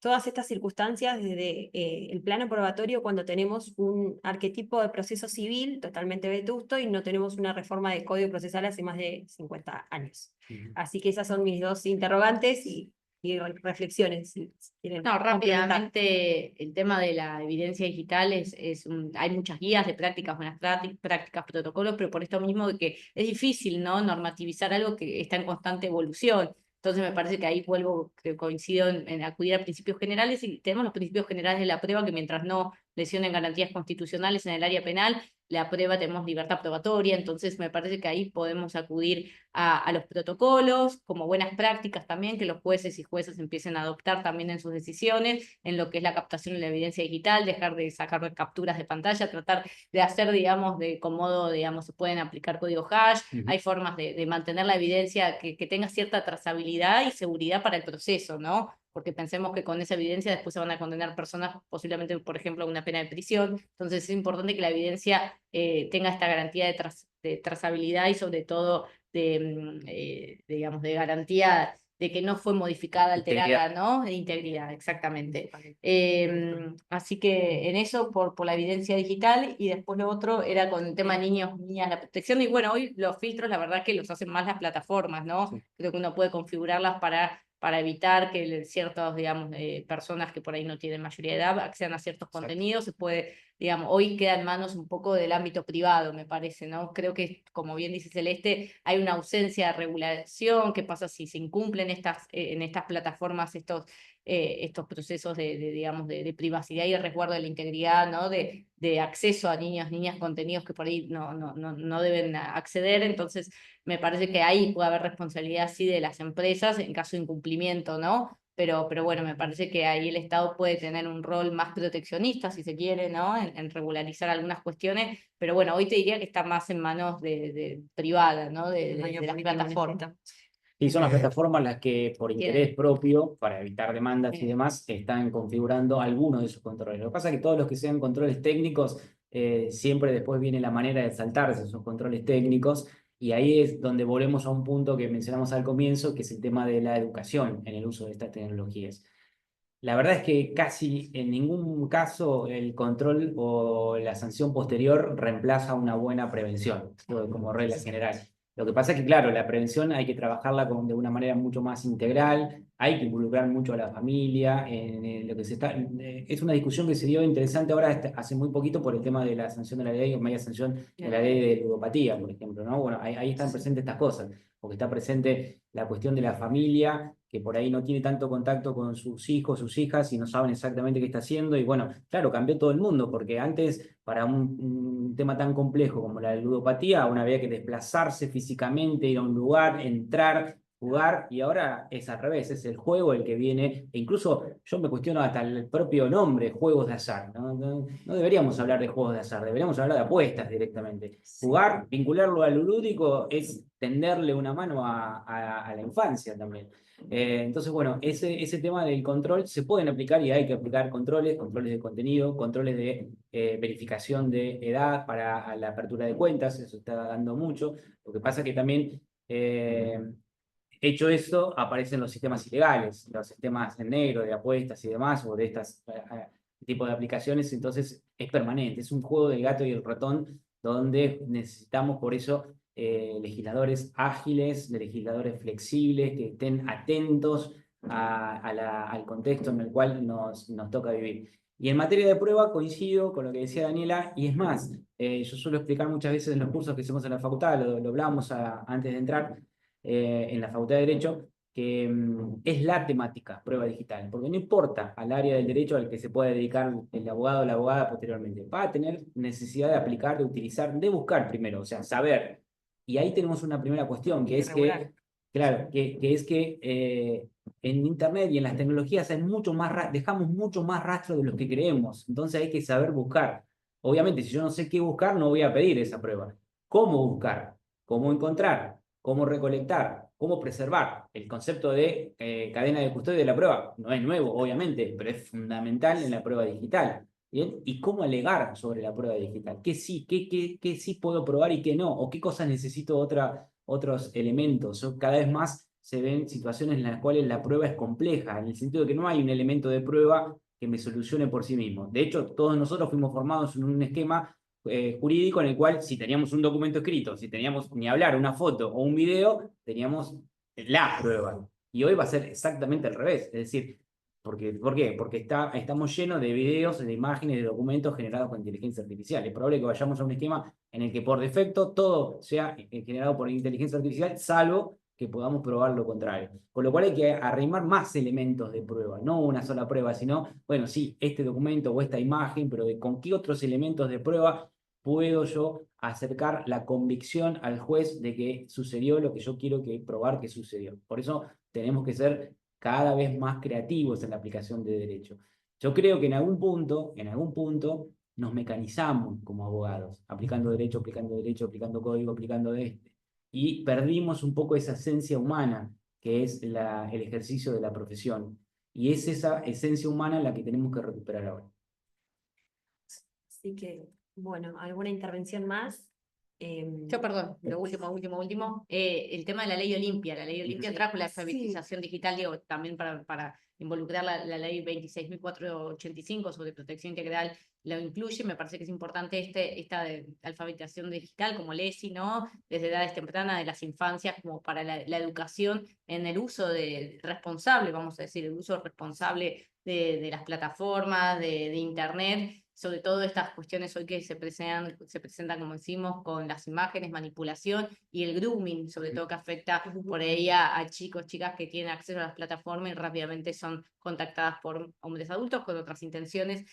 todas estas circunstancias desde el plano probatorio cuando tenemos un arquetipo de proceso civil totalmente vetusto y no tenemos una reforma del Código Procesal hace más de 50 años? Así que esas son mis dos interrogantes y reflexiones, si quieren No, complementar. rápidamente, el tema de la evidencia digital hay muchas guías de prácticas, buenas prácticas, protocolos, pero por esto mismo de que es difícil, ¿no? Normativizar algo que está en constante evolución. Entonces me parece que ahí vuelvo, que coincido en acudir a principios generales y tenemos los principios generales de la prueba que mientras no lesionen garantías constitucionales en el área penal, la prueba tenemos libertad probatoria, entonces me parece que ahí podemos acudir a los protocolos, como buenas prácticas también, que los jueces y juezas empiecen a adoptar también en sus decisiones, en lo que es la captación de la evidencia digital, dejar de sacar capturas de pantalla, tratar de hacer, digamos, de cómodo, digamos, se pueden aplicar código hash, hay formas de mantener la evidencia que tenga cierta trazabilidad y seguridad para el proceso, ¿no? Porque pensemos que con esa evidencia después se van a condenar personas posiblemente, por ejemplo, a una pena de prisión. Entonces es importante que la evidencia tenga esta garantía de trazabilidad y sobre todo digamos, de garantía de que no fue modificada, alterada, ¿no? De integridad, exactamente. Así que en eso, por la evidencia digital, y después lo otro era con el tema niños, niñas, la protección, y bueno, hoy los filtros, la verdad que los hacen más las plataformas, ¿no? Sí. Creo que uno puede configurarlas para evitar que ciertas, digamos, personas que por ahí no tienen mayoría de edad accedan a ciertos contenidos, se puede, digamos, hoy queda en manos un poco del ámbito privado, me parece, ¿no? Creo que, como bien dice Celeste, hay una ausencia de regulación. ¿Qué pasa si se incumplen en estas plataformas estos procesos digamos, de privacidad y de resguardo de la integridad, ¿no? De acceso a niños, niñas, contenidos que por ahí no deben acceder? Entonces, me parece que ahí puede haber responsabilidad, sí, de las empresas en caso de incumplimiento, ¿no? Pero bueno, me parece que ahí el Estado puede tener un rol más proteccionista, si se quiere, ¿no? En regularizar algunas cuestiones, pero bueno, hoy te diría que está más en manos de privada, ¿no? De las plataformas. Y son las plataformas las que, por interés propio, para evitar demandas y demás, están configurando algunos de esos controles. Lo que pasa es que todos los que sean controles técnicos, siempre después viene la manera de saltarse esos controles técnicos, y ahí es donde volvemos a un punto que mencionamos al comienzo, que es el tema de la educación en el uso de estas tecnologías. La verdad es que casi en ningún caso el control o la sanción posterior reemplaza una buena prevención, como regla general. Lo que pasa es que, claro, la prevención hay que trabajarla de una manera mucho más integral, hay que involucrar mucho a la familia, en lo que se está... es una discusión que se dio interesante ahora hace muy poquito por el tema de la sanción de la ley o media sanción de la ley de ludopatía, por ejemplo, ¿no? Bueno, ahí están presentes estas cosas, porque está presente la cuestión de la familia, que por ahí no tiene tanto contacto con sus hijos, sus hijas, y no saben exactamente qué está haciendo. Y bueno, claro, cambió todo el mundo, porque antes, para un tema tan complejo como la ludopatía, uno había que desplazarse físicamente, ir a un lugar, entrar, jugar, y ahora es al revés, es el juego el que viene, e incluso yo me cuestiono hasta el propio nombre, juegos de azar, ¿no? No deberíamos hablar de juegos de azar, deberíamos hablar de apuestas directamente. Jugar, vincularlo a lo lúdico, es tenderle una mano a la infancia también. Entonces, bueno, ese tema del control se pueden aplicar y hay que aplicar controles de contenido, controles de verificación de edad para la apertura de cuentas, eso está dando mucho. Lo que pasa es que también, hecho eso, aparecen los sistemas ilegales, los sistemas en negro de apuestas y demás, o de estos tipos de aplicaciones. Entonces es permanente, es un juego del gato y el ratón, donde necesitamos por eso legisladores ágiles, legisladores flexibles, que estén atentos al contexto en el cual nos toca vivir. Y en materia de prueba coincido con lo que decía Daniela, y es más, yo suelo explicar muchas veces en los cursos que hacemos en la facultad, lo hablamos antes de entrar en la Facultad de Derecho, que es la temática, prueba digital, porque no importa al área del derecho al que se pueda dedicar el abogado o la abogada posteriormente, va a tener necesidad de aplicar, de utilizar, de buscar primero, o sea, saber. Y ahí tenemos una primera cuestión, que es que, claro, que es que en Internet y en las tecnologías hay dejamos mucho más rastro de lo que creemos, entonces hay que saber buscar. Obviamente, si yo no sé qué buscar, no voy a pedir esa prueba. ¿Cómo buscar? ¿Cómo encontrar? ¿Cómo recolectar? ¿Cómo preservar? El concepto de cadena de custodia de la prueba no es nuevo, obviamente, pero es fundamental en la prueba digital. ¿Bien? ¿Y cómo alegar sobre la prueba digital? ¿Qué sí, qué sí puedo probar y qué no? ¿O qué cosas necesito otros elementos? Cada vez más se ven situaciones en las cuales la prueba es compleja, en el sentido de que no hay un elemento de prueba que me solucione por sí mismo. De hecho, todos nosotros fuimos formados en un esquema jurídico en el cual si teníamos un documento escrito, si teníamos ni hablar una foto o un video, teníamos la prueba. Y hoy va a ser exactamente al revés. Es decir, ¿por qué? Porque estamos llenos de videos, de imágenes, de documentos generados con inteligencia artificial. Es probable que vayamos a un esquema en el que por defecto todo sea generado por inteligencia artificial, salvo que podamos probar lo contrario. Con lo cual hay que arrimar más elementos de prueba, no una sola prueba, sino, bueno, sí, este documento o esta imagen, pero con qué otros elementos de prueba puedo yo acercar la convicción al juez de que sucedió lo que yo quiero probar que sucedió. Por eso tenemos que ser cada vez más creativos en la aplicación de derecho. Yo creo que en algún punto nos mecanizamos como abogados, aplicando derecho, aplicando código, aplicando y perdimos un poco esa esencia humana que es el ejercicio de la profesión. Y es esa esencia humana la que tenemos que recuperar ahora. Así que, bueno, ¿alguna intervención más? Yo, perdón, lo último, el tema de la ley Olimpia. La ley Olimpia trajo la alfabetización digital, digo, también para involucrar la ley 26.485 sobre protección integral, lo incluye. Me parece que es importante esta alfabetización digital, como LESI, ¿no? Desde edades tempranas de las infancias, como para la educación en el uso responsable, vamos a decir, el uso responsable de las plataformas, de Internet. Sobre todo estas cuestiones hoy que se presentan, como decimos, con las imágenes, manipulación y el grooming, sobre todo que afecta por ahí a chicos, chicas que tienen acceso a las plataformas y rápidamente son contactadas por hombres adultos con otras intenciones,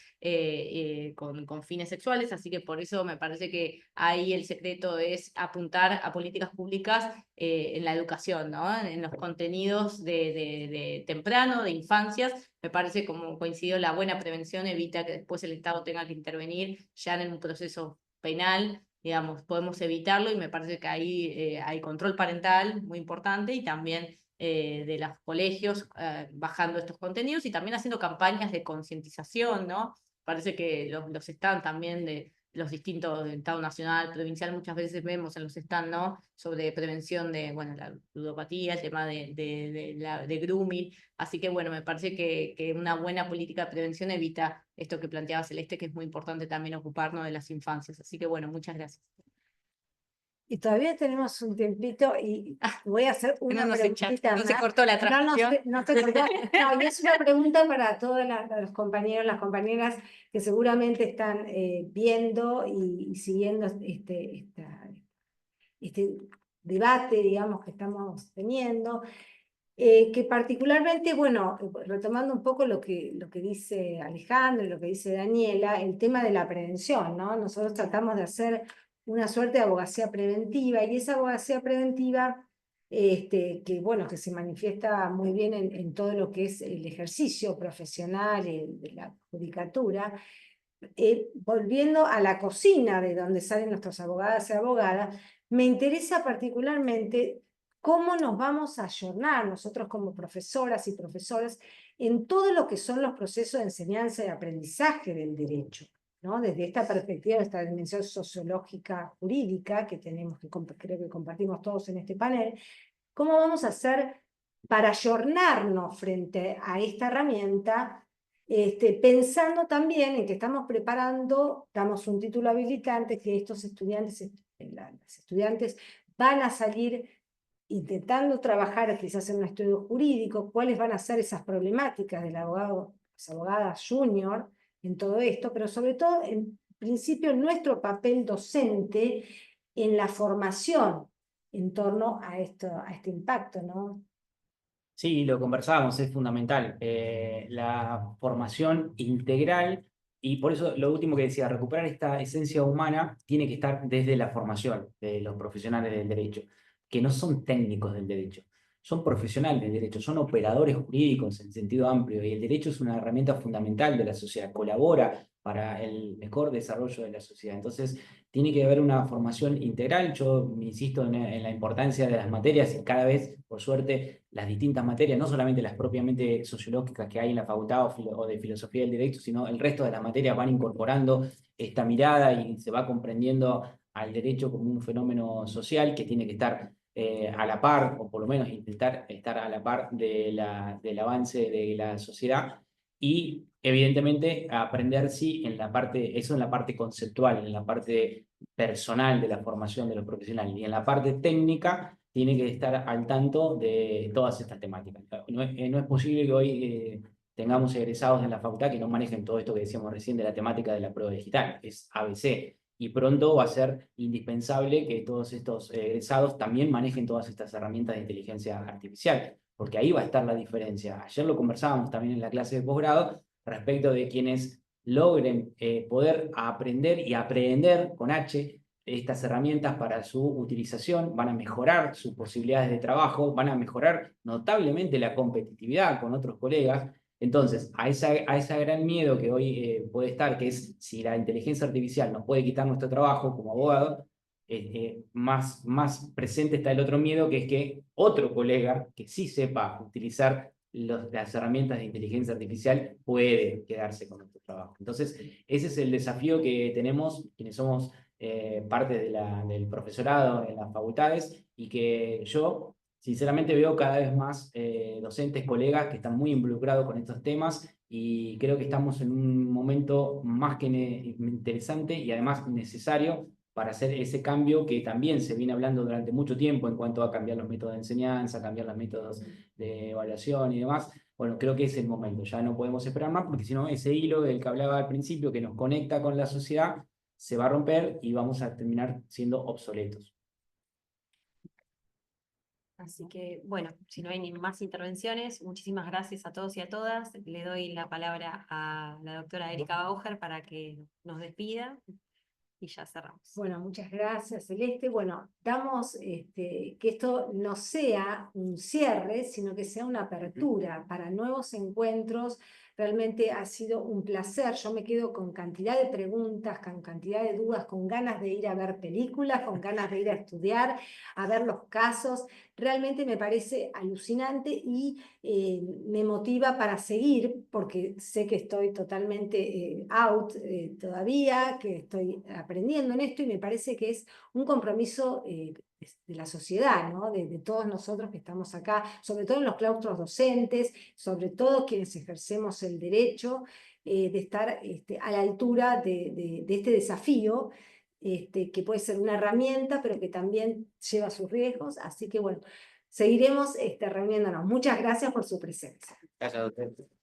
con fines sexuales. Así que por eso me parece que ahí el secreto es apuntar a políticas públicas en la educación, ¿no? En los contenidos de temprano, de infancias. Me parece, como coincidió, la buena prevención evita que después el Estado tenga que intervenir ya en un proceso penal, digamos, podemos evitarlo y me parece que ahí hay control parental muy importante y también de los colegios bajando estos contenidos y también haciendo campañas de concientización, ¿no? Parece que los stands también de los distintos del Estado nacional, provincial, muchas veces vemos en los stands, ¿no? Sobre prevención de, bueno, la ludopatía, el tema de grooming. Así que, bueno, me parece que una buena política de prevención evita esto que planteaba Celeste, que es muy importante también ocuparnos de las infancias. Así que, bueno, muchas gracias. Y todavía tenemos un tiempito y voy a hacer una preguntita no se más. cortó la transmisión. No se cortó. No, y es una pregunta para todos los compañeros, las compañeras que seguramente están viendo y siguiendo este debate, digamos, que estamos teniendo. Que particularmente, bueno, retomando un poco lo que dice Alejandro y lo que dice Daniela, el tema de la prevención, ¿no? Nosotros tratamos de hacer una suerte de abogacía preventiva, y esa abogacía preventiva, que bueno, que se manifiesta muy bien en todo lo que es el ejercicio profesional de la judicatura, volviendo a la cocina de donde salen nuestras abogadas y abogadas, me interesa particularmente cómo nos vamos a ayornar nosotros como profesoras y profesores en todo lo que son los procesos de enseñanza y aprendizaje del derecho, ¿no? Desde esta perspectiva, esta dimensión sociológica jurídica que tenemos, que creo que compartimos todos en este panel, ¿cómo vamos a hacer para ayornarnos frente a esta herramienta? Pensando también en que estamos preparando, damos un título habilitante que estos estudiantes, las estudiantes van a salir intentando trabajar quizás en un estudio jurídico, cuáles van a ser esas problemáticas del abogado, las abogadas junior, en todo esto, pero sobre todo, en principio, nuestro papel docente en la formación en torno a este impacto, ¿no? Sí, lo conversábamos, es fundamental. La formación integral, y por eso lo último que decía, recuperar esta esencia humana tiene que estar desde la formación de los profesionales del derecho, que no son técnicos del derecho, son profesionales del derecho, son operadores jurídicos en sentido amplio, y el derecho es una herramienta fundamental de la sociedad, colabora para el mejor desarrollo de la sociedad. Entonces, tiene que haber una formación integral. Yo me insisto en la importancia de las materias y cada vez, por suerte, las distintas materias, no solamente las propiamente sociológicas que hay en la facultad o de filosofía del derecho, sino el resto de las materias van incorporando esta mirada y se va comprendiendo al derecho como un fenómeno social que tiene que estar a la par, o por lo menos intentar estar a la par del avance de la sociedad. Y evidentemente aprender, sí, en la parte, eso en la parte conceptual, en la parte personal de la formación de los profesionales, y en la parte técnica tiene que estar al tanto de todas estas temáticas. No es posible que hoy tengamos egresados en la facultad que no manejen todo esto que decíamos recién de la temática de la prueba digital, es ABC. Y pronto va a ser indispensable que todos estos egresados también manejen todas estas herramientas de inteligencia artificial, porque ahí va a estar la diferencia. Ayer lo conversábamos también en la clase de posgrado respecto de quienes logren poder aprender y aprender con H estas herramientas para su utilización, van a mejorar sus posibilidades de trabajo, van a mejorar notablemente la competitividad con otros colegas. Entonces, a ese gran miedo que hoy puede estar, que es si la inteligencia artificial nos puede quitar nuestro trabajo como abogado, más presente está el otro miedo, que es que otro colega que sí sepa utilizar las herramientas de inteligencia artificial puede quedarse con nuestro trabajo. Entonces, ese es el desafío que tenemos quienes somos parte del profesorado en las facultades, y que yo sinceramente veo cada vez más docentes, colegas que están muy involucrados con estos temas, y creo que estamos en un momento más que interesante y además necesario para hacer ese cambio que también se viene hablando durante mucho tiempo en cuanto a cambiar los métodos de enseñanza, cambiar los métodos de evaluación y demás. Bueno, creo que es el momento, ya no podemos esperar más, porque si no, ese hilo del que hablaba al principio, que nos conecta con la sociedad, se va a romper y vamos a terminar siendo obsoletos. Así que, bueno, si no hay ni más intervenciones, muchísimas gracias a todos y a todas. Le doy la palabra a la doctora Erika Bauer para que nos despida y ya cerramos. Bueno, muchas gracias, Celeste. Bueno, damos que esto no sea un cierre, sino que sea una apertura para nuevos encuentros. Realmente ha sido un placer. Yo me quedo con cantidad de preguntas, con cantidad de dudas, con ganas de ir a ver películas, con ganas de ir a estudiar, a ver los casos. Realmente me parece alucinante y me motiva para seguir, porque sé que estoy totalmente out todavía, que estoy aprendiendo en esto, y me parece que es un compromiso de la sociedad, ¿no? De todos nosotros que estamos acá, sobre todo en los claustros docentes, sobre todo quienes ejercemos el derecho, de estar a la altura de este desafío, que puede ser una herramienta, pero que también lleva sus riesgos. Así que bueno, seguiremos reuniéndonos. Muchas gracias por su presencia. Gracias a ustedes.